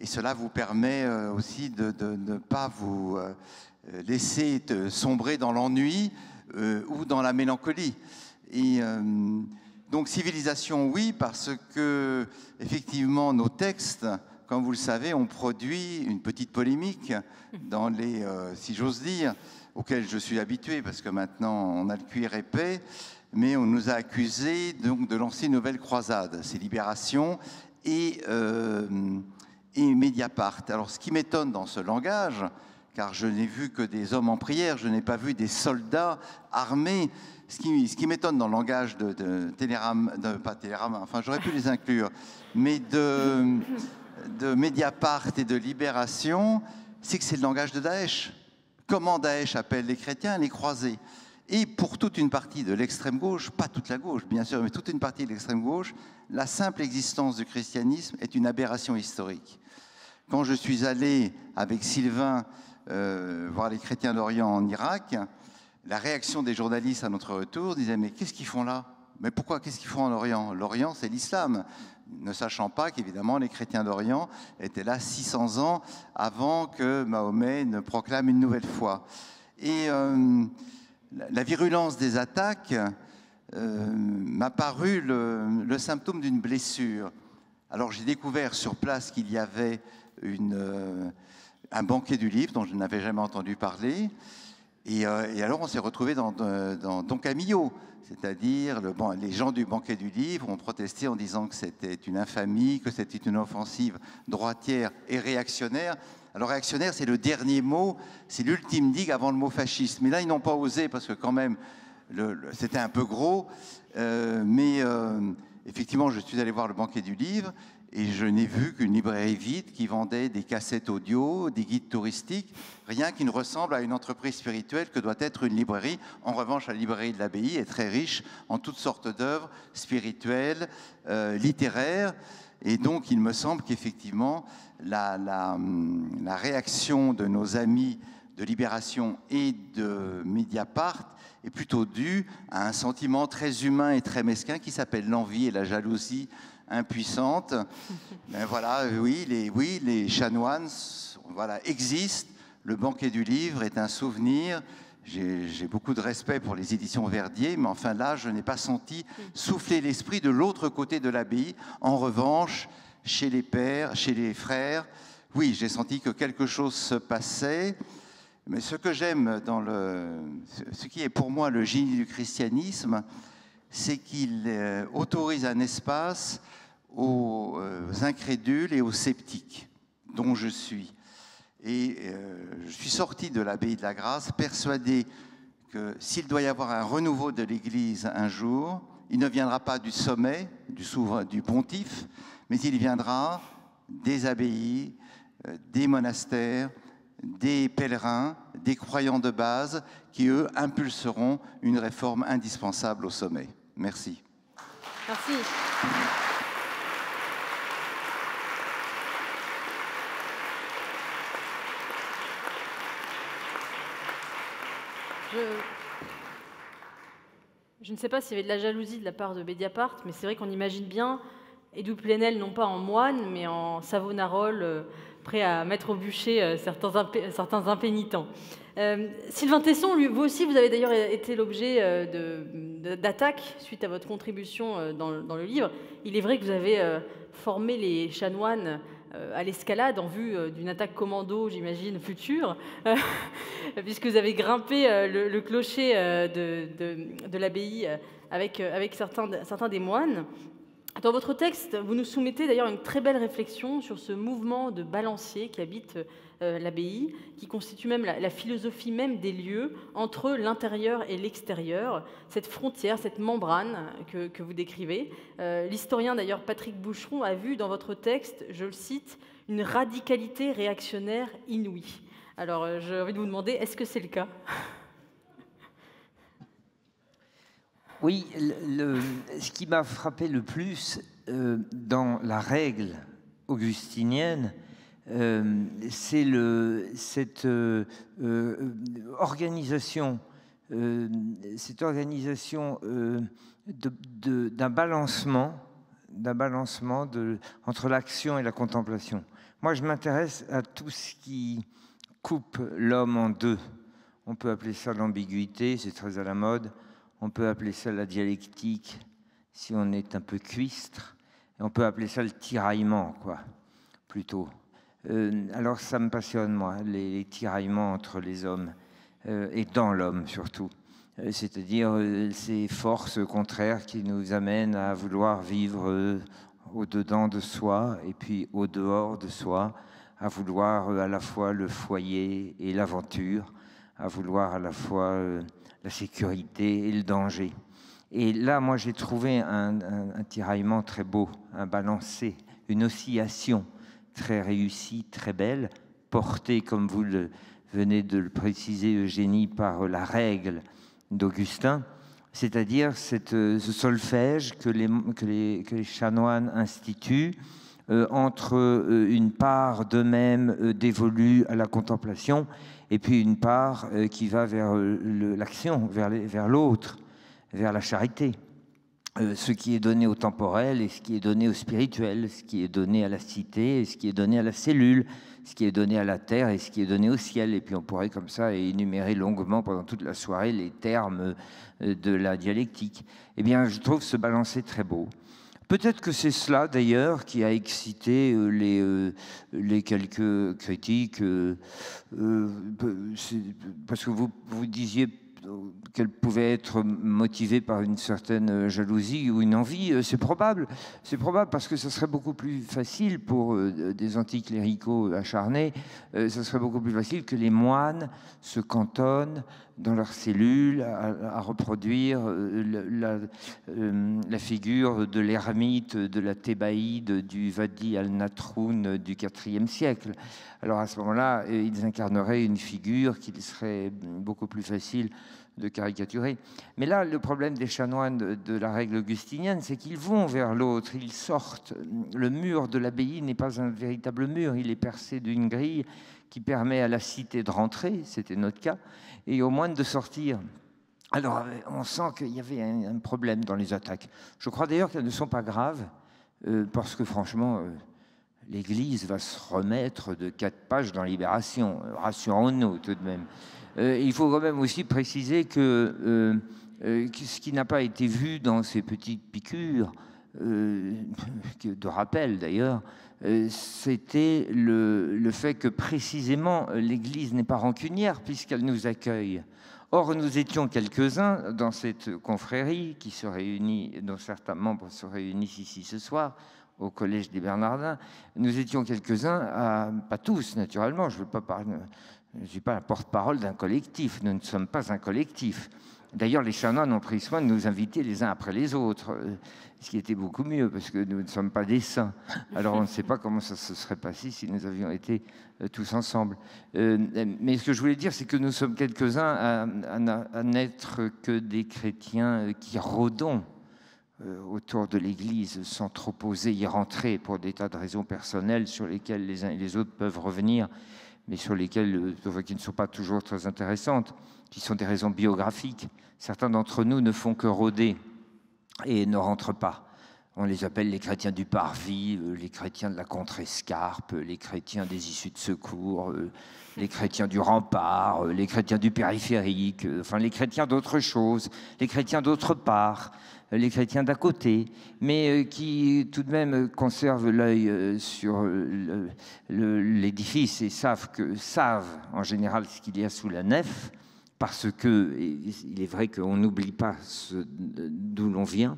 Speaker 11: cela vous permet aussi de ne pas vous laisser sombrer dans l'ennui ou dans la mélancolie. Et donc civilisation, oui, parce que effectivement nos textes, comme vous le savez, ont produit une petite polémique dans les, si j'ose dire, auxquels je suis habitué, parce que maintenant on a le cuir épais, mais on nous a accusés donc de lancer une nouvelle croisade. C'est Libération et Mediapart. Alors ce qui m'étonne dans ce langage, car je n'ai vu que des hommes en prière, je n'ai pas vu des soldats armés. Ce qui m'étonne dans le langage de Télérama, pas Télérama, enfin j'aurais pu les inclure, mais de Mediapart et de Libération, c'est que c'est le langage de Daesh. Comment Daesh appelle les chrétiens? Les croisés. Et pour toute une partie de l'extrême gauche, pas toute la gauche bien sûr, mais toute une partie de l'extrême gauche, la simple existence du christianisme est une aberration historique. Quand je suis allé avec Sylvain voir les chrétiens d'Orient en Irak, la réaction des journalistes à notre retour disait « Mais qu'est-ce qu'ils font là? Mais pourquoi? Qu'est-ce qu'ils font en Orient? L'Orient, c'est l'islam », ne sachant pas qu'évidemment les chrétiens d'Orient étaient là 600 ans avant que Mahomet ne proclame une nouvelle foi. Et la virulence des attaques m'a paru le symptôme d'une blessure. Alors j'ai découvert sur place qu'il y avait un banquet du livre dont je n'avais jamais entendu parler. Et alors on s'est retrouvés dans Don Camillo, c'est-à-dire les gens du banquet du livre ont protesté en disant que c'était une infamie, que c'était une offensive droitière et réactionnaire. Alors réactionnaire, c'est le dernier mot, c'est l'ultime digue avant le mot fasciste. Mais là, ils n'ont pas osé parce que quand même, c'était un peu gros. Mais effectivement, je suis allé voir le banquet du livre et je n'ai vu qu'une librairie vide qui vendait des cassettes audio, des guides touristiques, rien qui ne ressemble à une entreprise spirituelle que doit être une librairie. En revanche, la librairie de l'abbaye est très riche en toutes sortes d'œuvres spirituelles, littéraires. Et donc, il me semble qu'effectivement, la réaction de nos amis de Libération et de Mediapart est plutôt due à un sentiment très humain et très mesquin qui s'appelle l'envie et la jalousie impuissante. Ben voilà, oui, les chanoines existent. Le banquet du livre est un souvenir. J'ai beaucoup de respect pour les éditions Verdier, mais enfin là, je n'ai pas senti souffler l'esprit de l'autre côté de l'abbaye. En revanche, chez les pères, chez les frères, oui, j'ai senti que quelque chose se passait. Mais ce que j'aime ce qui est pour moi le génie du christianisme, c'est qu'il autorise un espace aux incrédules et aux sceptiques, dont je suis. Et je suis sorti de l'abbaye de la Grâce persuadé que s'il doit y avoir un renouveau de l'Église un jour, il ne viendra pas du sommet, du pontife, mais il viendra des abbayes, des monastères, des pèlerins, des croyants de base qui, eux, impulseront une réforme indispensable au sommet. Merci.
Speaker 4: Merci. Je ne sais pas s'il y avait de la jalousie de la part de Mediapart, mais c'est vrai qu'on imagine bien Édouard Plenel non pas en moine, mais en Savonarole, prêt à mettre au bûcher certains impénitents. Sylvain Tesson, vous aussi, vous avez d'ailleurs été l'objet d'attaques suite à votre contribution dans le livre. Il est vrai que vous avez formé les chanoines à l'escalade en vue d'une attaque commando, j'imagine, future, puisque vous avez grimpé le clocher de l'abbaye avec certains des moines. Dans votre texte, vous nous soumettez d'ailleurs une très belle réflexion sur ce mouvement de balancier qui habite l'abbaye, qui constitue même la philosophie même des lieux entre l'intérieur et l'extérieur, cette frontière, cette membrane que vous décrivez. L'historien d'ailleurs Patrick Boucheron a vu dans votre texte, je le cite, une radicalité réactionnaire inouïe. Alors j'ai envie de vous demander, est-ce que c'est le cas ?
Speaker 12: Oui, ce qui m'a frappé le plus dans la règle augustinienne, c'est cette organisation d'un balancement entre l'action et la contemplation. Moi, je m'intéresse à tout ce qui coupe l'homme en deux. On peut appeler ça l'ambiguïté, c'est très à la mode. On peut appeler ça la dialectique, si on est un peu cuistre. Et on peut appeler ça le tiraillement, quoi, plutôt. Alors ça me passionne, moi, les tiraillements entre les hommes, et dans l'homme surtout. C'est-à-dire ces forces contraires qui nous amènent à vouloir vivre au-dedans de soi et puis au-dehors de soi, à vouloir à la fois le foyer et l'aventure, à vouloir à la fois la sécurité et le danger. Et là, moi, j'ai trouvé un tiraillement très beau, un balancé, une oscillation très réussie, très belle, portée, comme vous venez de le préciser, Eugénie, par la règle d'Augustin, c'est-à-dire ce solfège que les chanoines instituent entre une part d'eux-mêmes dévolue à la contemplation et puis une part qui va vers l'action, vers l'autre, vers la charité. Ce qui est donné au temporel et ce qui est donné au spirituel, ce qui est donné à la cité et ce qui est donné à la cellule, ce qui est donné à la terre et ce qui est donné au ciel. Et puis on pourrait comme ça énumérer longuement pendant toute la soirée les termes de la dialectique. Eh bien, je trouve ce balancé très beau. Peut-être que c'est cela, d'ailleurs, qui a excité les quelques critiques, parce que vous disiez qu'elle pouvait être motivée par une certaine jalousie ou une envie. C'est probable parce que ce serait beaucoup plus facile pour des anticléricaux acharnés, ce serait beaucoup plus facile que les moines se cantonnent dans leurs cellules à reproduire la figure de l'ermite de la Thébaïde du Wadi al-Natroun du IVe siècle. Alors à ce moment-là, ils incarneraient une figure qu'il serait beaucoup plus facile de caricaturer. Mais là, le problème des chanoines de la règle augustinienne, c'est qu'ils vont vers l'autre, ils sortent. Le mur de l'abbaye n'est pas un véritable mur, il est percé d'une grille qui permet à la cité de rentrer, c'était notre cas, et aux moines de sortir. Alors, on sent qu'il y avait un problème dans les attaques. Je crois d'ailleurs qu'elles ne sont pas graves, parce que franchement, l'Église va se remettre de 4 pages dans Libération. Rassurons-nous tout de même. Il faut quand même aussi préciser que ce qui n'a pas été vu dans ces petites piqûres, de rappel d'ailleurs, c'était le fait que précisément l'Église n'est pas rancunière puisqu'elle nous accueille. Or, nous étions quelques-uns dans cette confrérie qui se réunit, dont certains membres se réunissent ici ce soir, au Collège des Bernardins. Nous étions quelques-uns, pas tous naturellement, je ne suis pas la porte-parole d'un collectif, nous ne sommes pas un collectif. D'ailleurs, les chanoines ont pris soin de nous inviter les uns après les autres, ce qui était beaucoup mieux, parce que nous ne sommes pas des saints. Alors on ne sait pas comment ça se serait passé si nous avions été tous ensemble. Mais ce que je voulais dire, c'est que nous sommes quelques-uns à n'être que des chrétiens qui rôdons autour de l'Église sans trop oser y rentrer pour des tas de raisons personnelles sur lesquelles les uns et les autres peuvent revenir, mais sur lesquelles qui ne sont pas toujours très intéressantes, qui sont des raisons biographiques. Certains d'entre nous ne font que rôder et ne rentrent pas. On les appelle les chrétiens du parvis, les chrétiens de la contre-escarpe, les chrétiens des issues de secours, les chrétiens du rempart, les chrétiens du périphérique, enfin les chrétiens d'autre chose, les chrétiens d'autre part, les chrétiens d'à côté, mais qui tout de même conservent l'œil sur l'édifice et savent en général ce qu'il y a sous la nef, parce que il est vrai qu'on n'oublie pas d'où l'on vient.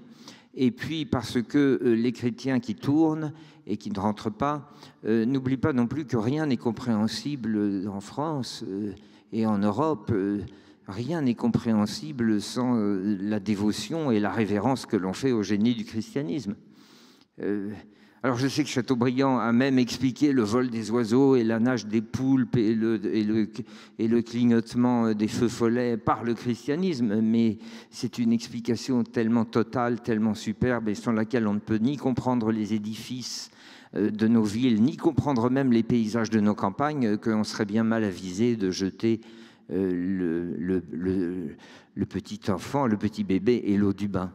Speaker 12: Et puis parce que les chrétiens qui tournent et qui ne rentrent pas n'oublient pas non plus que rien n'est compréhensible en France et en Europe. Rien n'est compréhensible sans la dévotion et la révérence que l'on fait au génie du christianisme. Alors je sais que Chateaubriand a même expliqué le vol des oiseaux et la nage des poulpes et le clignotement des feux follets par le christianisme, mais c'est une explication tellement totale, tellement superbe, et sans laquelle on ne peut ni comprendre les édifices de nos villes, ni comprendre même les paysages de nos campagnes, qu'on serait bien mal avisé de jeter le petit enfant, le petit bébé et l'eau du bain.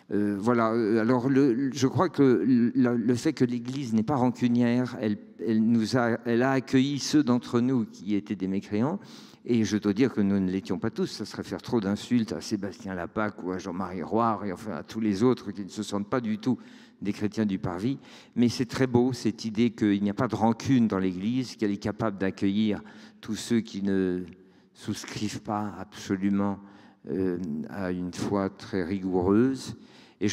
Speaker 12: Voilà, alors je crois que le fait que l'Église n'est pas rancunière, elle a accueilli ceux d'entre nous qui étaient des mécréants, et je dois dire que nous ne l'étions pas tous. Ça serait faire trop d'insultes à Sébastien Lapac ou à Jean-Marie Roire et enfin à tous les autres qui ne se sentent pas du tout des chrétiens du parvis. Mais c'est très beau cette idée qu'il n'y a pas de rancune dans l'Église, qu'elle est capable d'accueillir tous ceux qui ne souscrivent pas absolument à une foi très rigoureuse. Et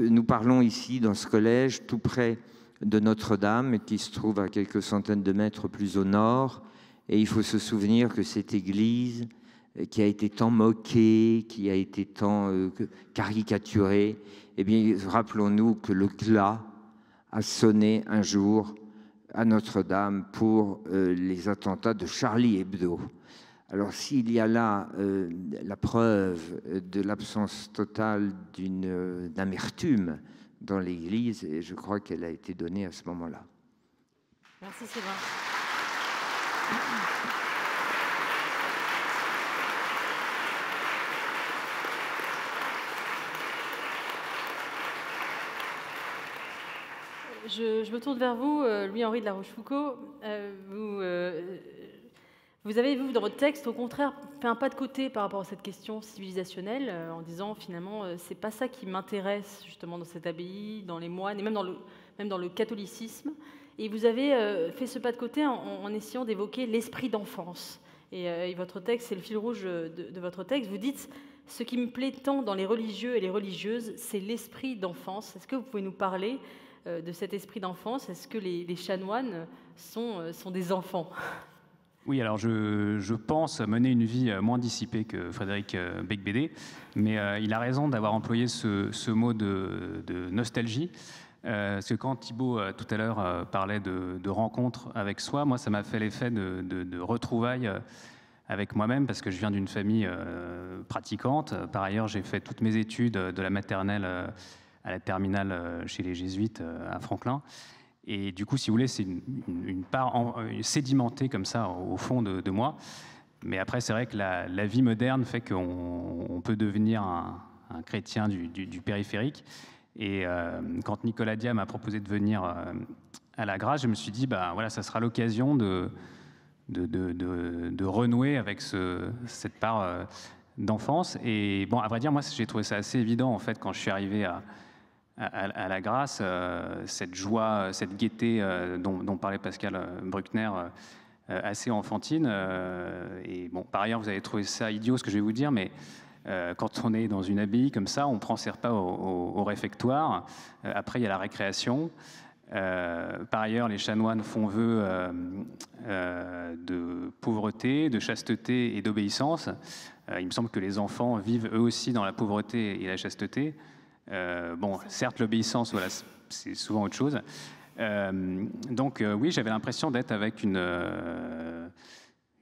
Speaker 12: nous parlons ici dans ce collège tout près de Notre-Dame, qui se trouve à quelques centaines de mètres plus au nord. Et il faut se souvenir que cette église, qui a été tant moquée, qui a été tant caricaturée, eh bien, rappelons-nous que le glas a sonné un jour à Notre-Dame pour les attentats de Charlie Hebdo. Alors s'il y a là la preuve de l'absence totale d'amertume dans l'Église, et je crois qu'elle a été donnée à ce moment-là.
Speaker 4: Merci Sylvain. Je me tourne vers vous, Louis-Henri de La Rochefoucauld. Vous avez, vous, dans votre texte, au contraire, fait un pas de côté par rapport à cette question civilisationnelle, en disant, finalement, c'est pas ça qui m'intéresse, justement, dans cette abbaye, dans les moines, et même dans le catholicisme. Et vous avez fait ce pas de côté en essayant d'évoquer l'esprit d'enfance. Et votre texte, c'est le fil rouge de votre texte. Vous dites, ce qui me plaît tant dans les religieux et les religieuses, c'est l'esprit d'enfance. Est-ce que vous pouvez nous parler de cet esprit d'enfance? Est-ce que les chanoines sont des enfants?
Speaker 13: Oui, alors je pense mener une vie moins dissipée que Frédéric Beigbeder, mais il a raison d'avoir employé ce mot de nostalgie, parce que quand Thibaut, tout à l'heure, parlait de rencontre avec soi, moi, ça m'a fait l'effet de retrouvailles avec moi-même, parce que je viens d'une famille pratiquante. Par ailleurs, j'ai fait toutes mes études de la maternelle à la terminale chez les Jésuites à Franklin. Et du coup, si vous voulez, c'est une part sédimentée comme ça au fond de moi. Mais après, c'est vrai que la vie moderne fait qu'on peut devenir un chrétien du périphérique. Et quand Nicolas Dia m'a proposé de venir à la Grâce, je me suis dit, bah voilà, ça sera l'occasion de renouer avec cette part d'enfance. Et bon, à vrai dire, moi, j'ai trouvé ça assez évident en fait quand je suis arrivé à la Grâce, cette joie, cette gaieté dont parlait Pascal Bruckner, assez enfantine. Et bon, par ailleurs, vous avez trouvé ça idiot, ce que je vais vous dire, mais quand on est dans une abbaye comme ça, on ne prend ses repas au réfectoire. Après, il y a la récréation. Par ailleurs, les chanoines font vœu de pauvreté, de chasteté et d'obéissance. Il me semble que les enfants vivent eux aussi dans la pauvreté et la chasteté. Bon, certes, l'obéissance, voilà, c'est souvent autre chose. Donc, oui, j'avais l'impression d'être avec une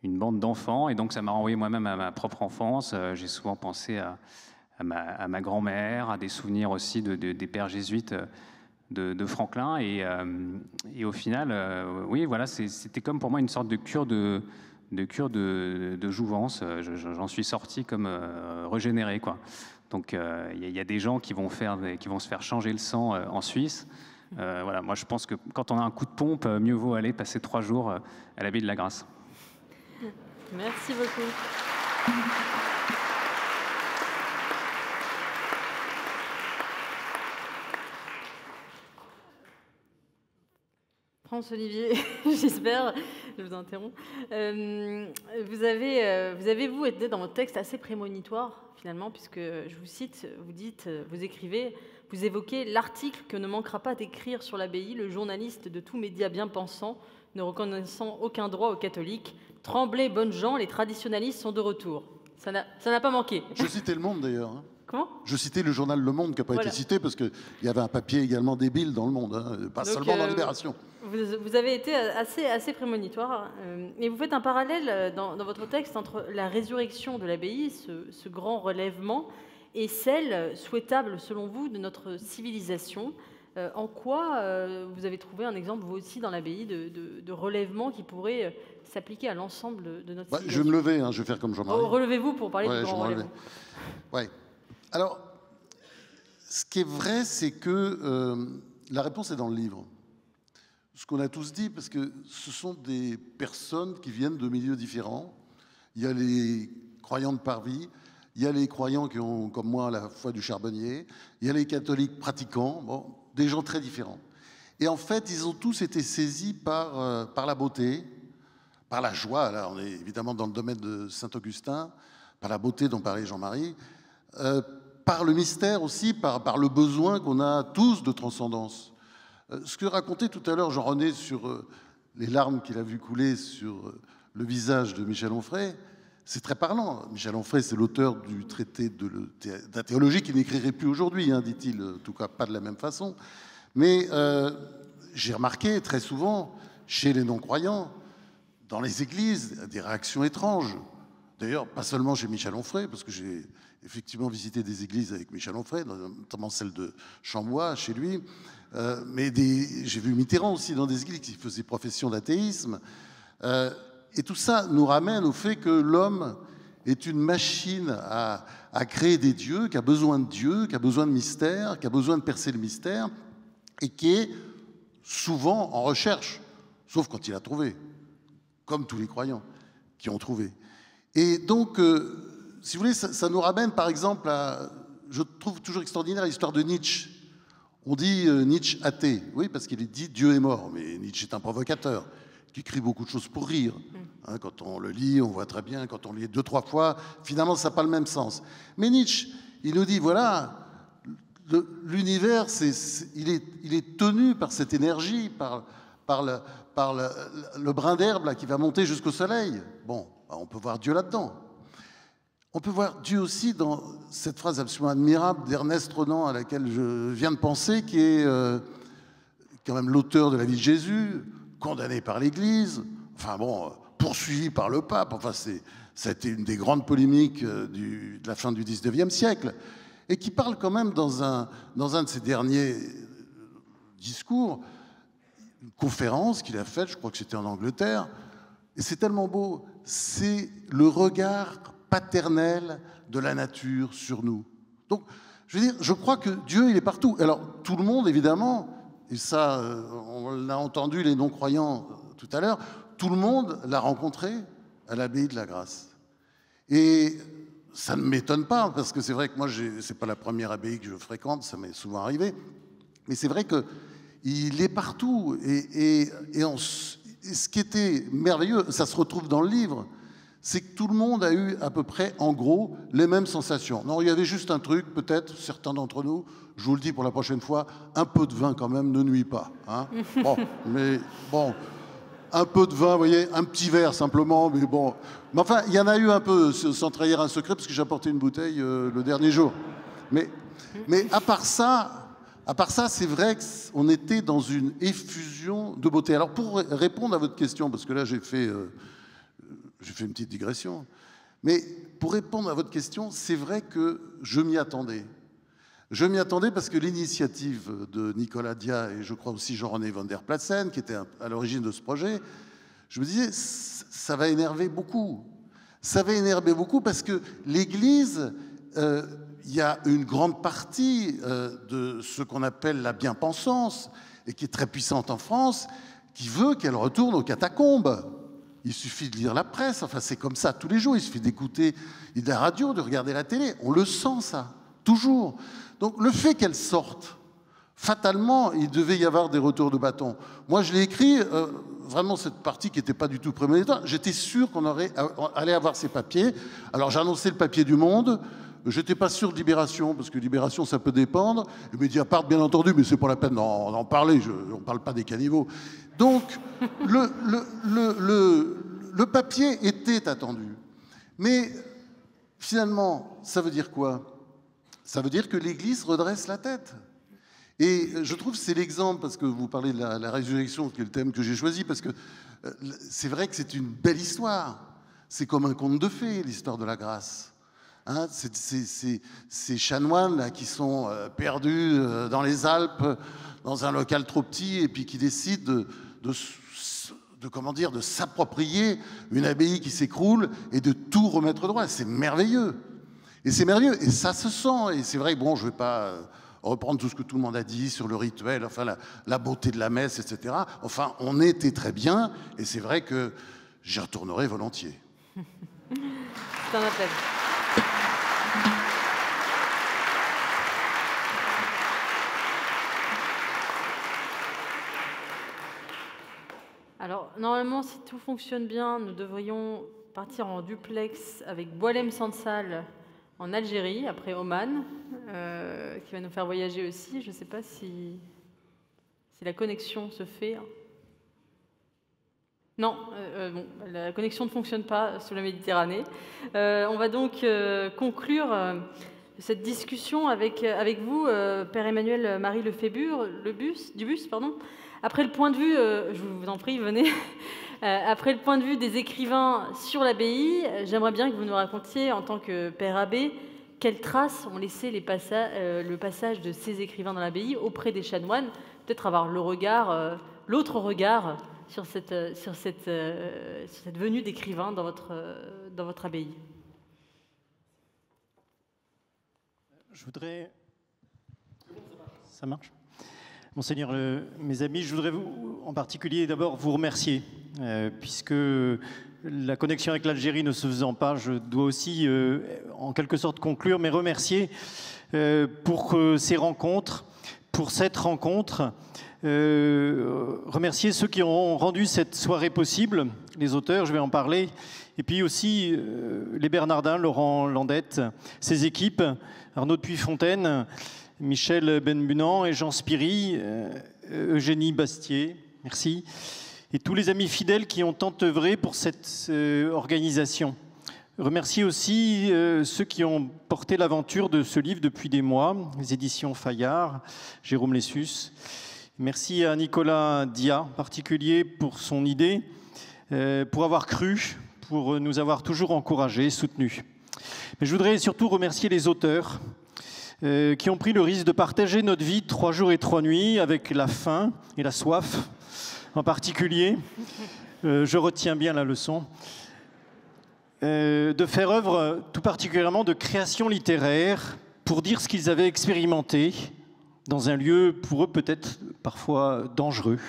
Speaker 13: bande d'enfants, et donc ça m'a renvoyé moi-même à ma propre enfance. J'ai souvent pensé à ma grand-mère, à des souvenirs aussi des pères jésuites de Franklin, et au final, oui, voilà, c'était comme pour moi une sorte de cure de jouvence. J'en suis sorti comme régénéré, quoi. Donc il y a des gens qui vont se faire changer le sang en Suisse. Voilà, moi je pense que quand on a un coup de pompe, mieux vaut aller passer 3 jours à l'abbaye de la Grâce.
Speaker 4: Merci beaucoup. François-Olivier, j'espère, je vous interromps. Vous avez été dans votre texte assez prémonitoire, finalement, puisque je vous cite, vous écrivez, vous évoquez l'article que ne manquera pas d'écrire sur l'abbaye le journaliste de tout média bien pensant, ne reconnaissant aucun droit aux catholiques. Tremblez, bonnes gens, les traditionalistes sont de retour. Ça n'a pas manqué.
Speaker 14: Je citais Le Monde, d'ailleurs. Hein.
Speaker 4: Comment ?
Speaker 14: Je citais le journal Le Monde, qui n'a pas été cité, parce qu'il y avait un papier également débile dans Le Monde, hein, pas seulement dans Libération.
Speaker 4: Vous avez été assez prémonitoire. Et vous faites un parallèle dans votre texte entre la résurrection de l'abbaye, ce grand relèvement, et celle souhaitable, selon vous, de notre civilisation. En quoi vous avez trouvé un exemple, vous aussi, dans l'abbaye, de relèvement qui pourrait s'appliquer à l'ensemble de notre civilisation ?
Speaker 14: Je vais me lever, hein, je vais faire comme Jean-Marie.
Speaker 4: Relevez-vous pour parler du grand relèvement.
Speaker 14: Ouais. Alors, ce qui est vrai, c'est que la réponse est dans le livre. Ce qu'on a tous dit, parce que ce sont des personnes qui viennent de milieux différents. Il y a les croyants de Parvis, il y a les croyants qui ont, comme moi, la foi du charbonnier, il y a les catholiques pratiquants, bon, des gens très différents. Et en fait, ils ont tous été saisis par la beauté, par la joie. Là, on est évidemment dans le domaine de Saint-Augustin, par la beauté dont parlait Jean-Marie, par le mystère aussi, par le besoin qu'on a tous de transcendance. Ce que racontait tout à l'heure Jean-René sur les larmes qu'il a vu couler sur le visage de Michel Onfray, c'est très parlant. Michel Onfray, c'est l'auteur du traité de la théologie qui n'écrirait plus aujourd'hui, hein, dit-il, en tout cas pas de la même façon. Mais j'ai remarqué très souvent, chez les non-croyants, dans les églises, des réactions étranges. D'ailleurs, pas seulement chez Michel Onfray, parce que j'ai effectivement visité des églises avec Michel Onfray, notamment celle de Chambois, chez lui. Mais j'ai vu Mitterrand aussi dans des églises qui faisaient profession d'athéisme. Et tout ça nous ramène au fait que l'homme est une machine à créer des dieux, qui a besoin de Dieu, qui a besoin de mystère, qui a besoin de percer le mystère, et qui est souvent en recherche, sauf quand il a trouvé, comme tous les croyants qui ont trouvé. Et donc, si vous voulez, ça nous ramène par exemple à, je trouve toujours extraordinaire l'histoire de Nietzsche. On dit Nietzsche athée, oui, parce qu'il dit Dieu est mort, mais Nietzsche est un provocateur qui écrit beaucoup de choses pour rire. Hein, quand on le lit, on voit très bien, quand on le lit 2-3 fois, finalement, ça n'a pas le même sens. Mais Nietzsche, il nous dit, voilà, l'univers, il est tenu par cette énergie, par le brin d'herbe là, qui va monter jusqu'au soleil. Bon, on peut voir Dieu là-dedans. On peut voir Dieu aussi dans cette phrase absolument admirable d'Ernest Renan à laquelle je viens de penser, qui est quand même l'auteur de la vie de Jésus, condamné par l'Église, enfin bon, poursuivi par le pape. Enfin, ça a été une des grandes polémiques de la fin du XIXe siècle, et qui parle quand même dans un de ses derniers discours, une conférence qu'il a faite, je crois que c'était en Angleterre, et c'est tellement beau, c'est le regard paternel de la nature sur nous. Donc, je veux dire, je crois que Dieu, il est partout. Alors, tout le monde, évidemment, et ça, on l'a entendu, les non-croyants tout à l'heure, tout le monde l'a rencontré à l'abbaye de la Grâce. Et ça ne m'étonne pas, parce que c'est vrai que moi, c'est pas la première abbaye que je fréquente, ça m'est souvent arrivé, mais c'est vrai qu'il est partout. Et ce qui était merveilleux, ça se retrouve dans le livre, c'est que tout le monde a eu à peu près, en gros, les mêmes sensations. Non, il y avait juste un truc, peut-être, certains d'entre nous, je vous le dis pour la prochaine fois, un peu de vin quand même ne nuit pas. Hein. Bon, mais bon, un peu de vin, vous voyez, un petit verre simplement, mais bon. Mais enfin, il y en a eu un peu, sans trahir un secret, parce que j'ai apporté une bouteille le dernier jour. Mais à part ça, c'est vrai qu'on était dans une effusion de beauté. Alors, pour répondre à votre question, parce que là, j'ai fait une petite digression, mais pour répondre à votre question, c'est vrai que je m'y attendais. Je m'y attendais parce que l'initiative de Nicolas Dia et je crois aussi Jean-René van der Platzen, qui était à l'origine de ce projet, je me disais, ça va énerver beaucoup. Ça va énerver beaucoup parce que l'Église, il y a une grande partie de ce qu'on appelle la bien-pensance, et qui est très puissante en France, qui veut qu'elle retourne aux catacombes. Il suffit de lire la presse, enfin c'est comme ça tous les jours, il suffit d'écouter la radio, de regarder la télé, on le sent ça, toujours. Donc le fait qu'elle sorte, fatalement, il devait y avoir des retours de bâton. Moi je l'ai écrit, vraiment cette partie qui n'était pas du tout préméditée, j'étais sûr qu'on allait avoir ces papiers. Alors j'ai annoncé le papier du Monde, j'étais pas sûr de Libération, parce que Libération ça peut dépendre, et Mediapart bien entendu, mais c'est pas la peine d'en parler, on ne parle pas des caniveaux. Donc, le papier était attendu. Mais finalement, ça veut dire quoi? Ça veut dire que l'Église redresse la tête. Et je trouve que c'est l'exemple, parce que vous parlez de la résurrection, qui est le thème que j'ai choisi, parce que c'est vrai que c'est une belle histoire. C'est comme un conte de fées, l'histoire de la grâce. Hein, ces chanoines là, qui sont perdus dans les Alpes, dans un local trop petit, et puis qui décident de s'approprier une abbaye qui s'écroule et de tout remettre droit. C'est merveilleux. Et c'est merveilleux. Et ça se sent. Et c'est vrai, bon, je ne vais pas reprendre tout ce que tout le monde a dit sur le rituel, enfin la beauté de la messe, etc. Enfin, on était très bien. Et c'est vrai que j'y retournerai volontiers.
Speaker 4: C'est un appel. Alors, normalement, si tout fonctionne bien, nous devrions partir en duplex avec Boualem Sansal en Algérie, après Oman, qui va nous faire voyager aussi. Je ne sais pas si la connexion se fait. Non, bon, la connexion ne fonctionne pas sous la Méditerranée. On va donc conclure cette discussion avec vous, Père Emmanuel Marie Dubus, pardon. Après le point de vue, je vous en prie, venez. Après le point de vue des écrivains sur l'abbaye, j'aimerais bien que vous nous racontiez, en tant que Père abbé, quelles traces ont laissé le passage de ces écrivains dans l'abbaye auprès des chanoines, peut-être avoir l'autre regard sur cette venue d'écrivains dans votre abbaye.
Speaker 15: Je voudrais... Ça marche ? Monseigneur, mes amis, je voudrais en particulier d'abord vous remercier, puisque la connexion avec l'Algérie ne se faisant pas, je dois aussi en quelque sorte conclure, mais remercier pour ces rencontres, pour cette rencontre, remercier ceux qui ont rendu cette soirée possible, les auteurs, je vais en parler, et puis aussi les Bernardins, Laurent Landette, ses équipes, Arnaud de Puyfontaine, Michel Benbunan et Jean Spiry, Eugénie Bastier, merci, et tous les amis fidèles qui ont tant œuvré pour cette organisation. Remercier aussi ceux qui ont porté l'aventure de ce livre depuis des mois, les éditions Fayard, Jérôme Lessus. Merci à Nicolas Dia, en particulier pour son idée, pour avoir cru, pour nous avoir toujours encouragés, soutenus. Mais je voudrais surtout remercier les auteurs, qui ont pris le risque de partager notre vie 3 jours et 3 nuits avec la faim et la soif en particulier. Je retiens bien la leçon. De faire œuvre tout particulièrement de création littéraire pour dire ce qu'ils avaient expérimenté dans un lieu pour eux peut-être parfois dangereux.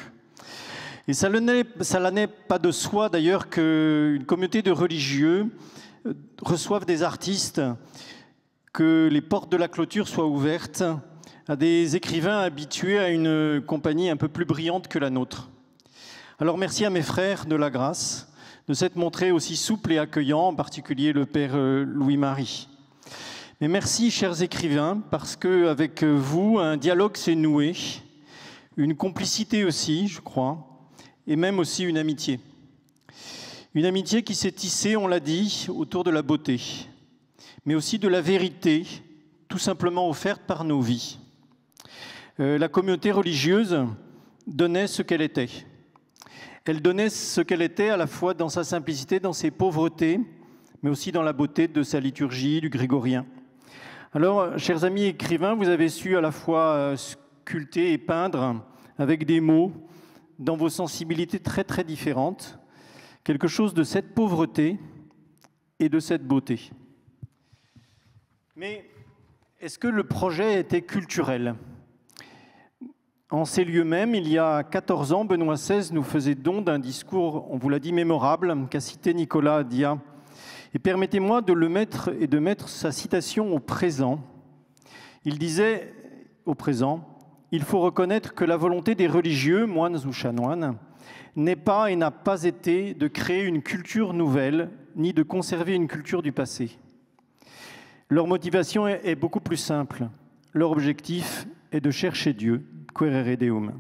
Speaker 15: Et ça n'est pas de soi d'ailleurs qu'une communauté de religieux reçoive des artistes, que les portes de la clôture soient ouvertes à des écrivains habitués à une compagnie un peu plus brillante que la nôtre. Alors merci à mes frères de la grâce de s'être montrés aussi souples et accueillants, en particulier le Père Louis-Marie. Mais merci, chers écrivains, parce qu'avec vous, un dialogue s'est noué, une complicité aussi, je crois, et même aussi une amitié. Une amitié qui s'est tissée, on l'a dit, autour de la beauté, mais aussi de la vérité, tout simplement offerte par nos vies. La communauté religieuse donnait ce qu'elle était. Elle donnait ce qu'elle était à la fois dans sa simplicité, dans ses pauvretés, mais aussi dans la beauté de sa liturgie, du grégorien. Alors, chers amis écrivains, vous avez su à la fois sculpter et peindre avec des mots, dans vos sensibilités très très différentes, quelque chose de cette pauvreté et de cette beauté. Mais est-ce que le projet était culturel? En ces lieux mêmes, il y a 14 ans, Benoît XVI nous faisait don d'un discours, on vous l'a dit, mémorable, qu'a cité Nicolas Dia. Et permettez-moi de le mettre et de mettre sa citation au présent. Il disait, au présent, « Il faut reconnaître que la volonté des religieux, moines ou chanoines, n'est pas et n'a pas été de créer une culture nouvelle, ni de conserver une culture du passé. Leur motivation est beaucoup plus simple. Leur objectif est de chercher Dieu, quaerere Deum,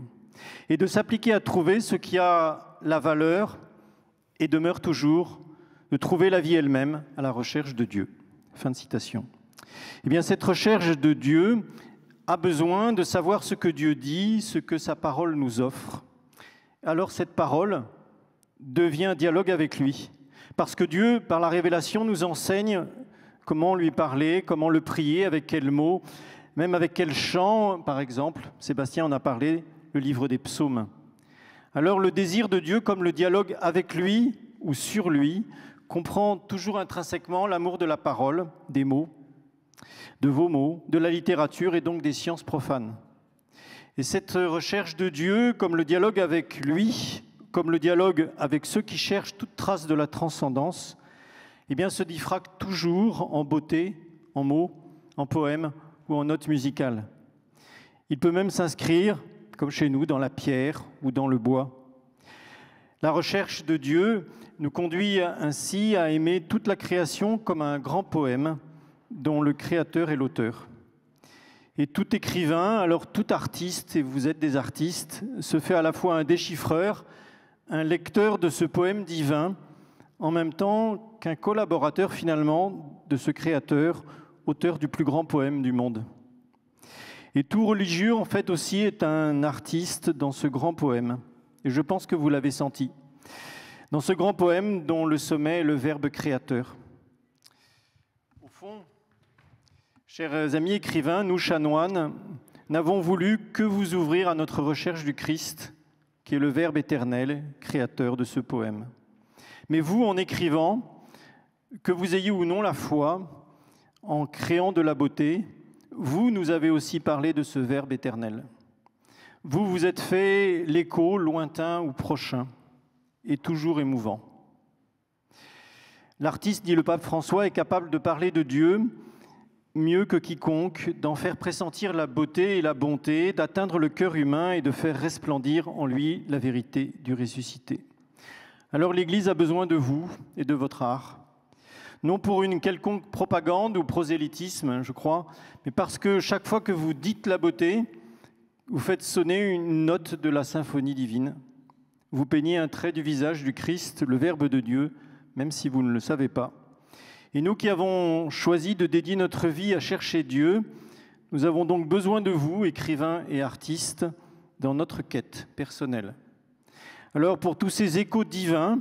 Speaker 15: et de s'appliquer à trouver ce qui a la valeur et demeure toujours, de trouver la vie elle-même à la recherche de Dieu. » Fin de citation. Eh bien, cette recherche de Dieu a besoin de savoir ce que Dieu dit, ce que sa parole nous offre. Alors cette parole devient un dialogue avec lui. Parce que Dieu, par la révélation, nous enseigne comment lui parler, comment le prier, avec quels mots, même avec quel chant, par exemple. Sébastien en a parlé, le livre des psaumes. Alors le désir de Dieu, comme le dialogue avec lui ou sur lui, comprend toujours intrinsèquement l'amour de la parole, des mots, de vos mots, de la littérature et donc des sciences profanes. Et cette recherche de Dieu, comme le dialogue avec lui, comme le dialogue avec ceux qui cherchent toute trace de la transcendance, eh bien, se diffracte toujours en beauté, en mots, en poèmes ou en notes musicales. Il peut même s'inscrire, comme chez nous, dans la pierre ou dans le bois. La recherche de Dieu nous conduit ainsi à aimer toute la création comme un grand poème dont le créateur est l'auteur. Et tout écrivain, alors tout artiste, et vous êtes des artistes, se fait à la fois un déchiffreur, un lecteur de ce poème divin, en même temps qu'un collaborateur finalement de ce créateur, auteur du plus grand poème du monde. Et tout religieux, en fait, aussi est un artiste dans ce grand poème. Et je pense que vous l'avez senti. Dans ce grand poème dont le sommet est le Verbe créateur. Au fond, chers amis écrivains, nous, chanoines, n'avons voulu que vous ouvrir à notre recherche du Christ, qui est le Verbe éternel, créateur de ce poème. Mais vous, en écrivant, que vous ayez ou non la foi, en créant de la beauté, vous nous avez aussi parlé de ce Verbe éternel. Vous vous êtes fait l'écho lointain ou prochain, et toujours émouvant. L'artiste, dit le pape François, est capable de parler de Dieu mieux que quiconque, d'en faire pressentir la beauté et la bonté, d'atteindre le cœur humain et de faire resplendir en lui la vérité du ressuscité. Alors l'Église a besoin de vous et de votre art, non pour une quelconque propagande ou prosélytisme, je crois, mais parce que chaque fois que vous dites la beauté, vous faites sonner une note de la symphonie divine. Vous peignez un trait du visage du Christ, le Verbe de Dieu, même si vous ne le savez pas. Et nous qui avons choisi de dédier notre vie à chercher Dieu, nous avons donc besoin de vous, écrivains et artistes, dans notre quête personnelle. Alors pour tous ces échos divins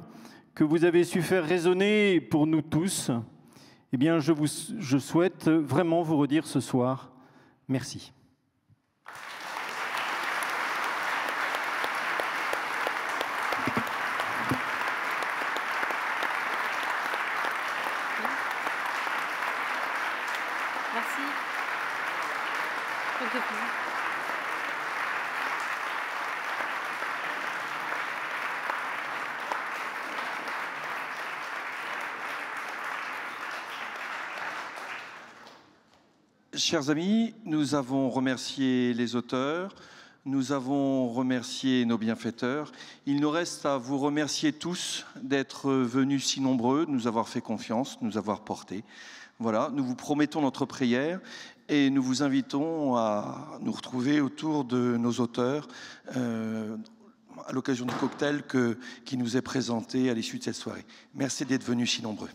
Speaker 15: que vous avez su faire résonner pour nous tous, eh bien je souhaite vraiment vous redire ce soir, merci.
Speaker 16: Chers amis, nous avons remercié les auteurs, nous avons remercié nos bienfaiteurs. Il nous reste à vous remercier tous d'être venus si nombreux, de nous avoir fait confiance, de nous avoir portés. Voilà, nous vous promettons notre prière et nous vous invitons à nous retrouver autour de nos auteurs à l'occasion du cocktail qui nous est présenté à l'issue de cette soirée. Merci d'être venus si nombreux.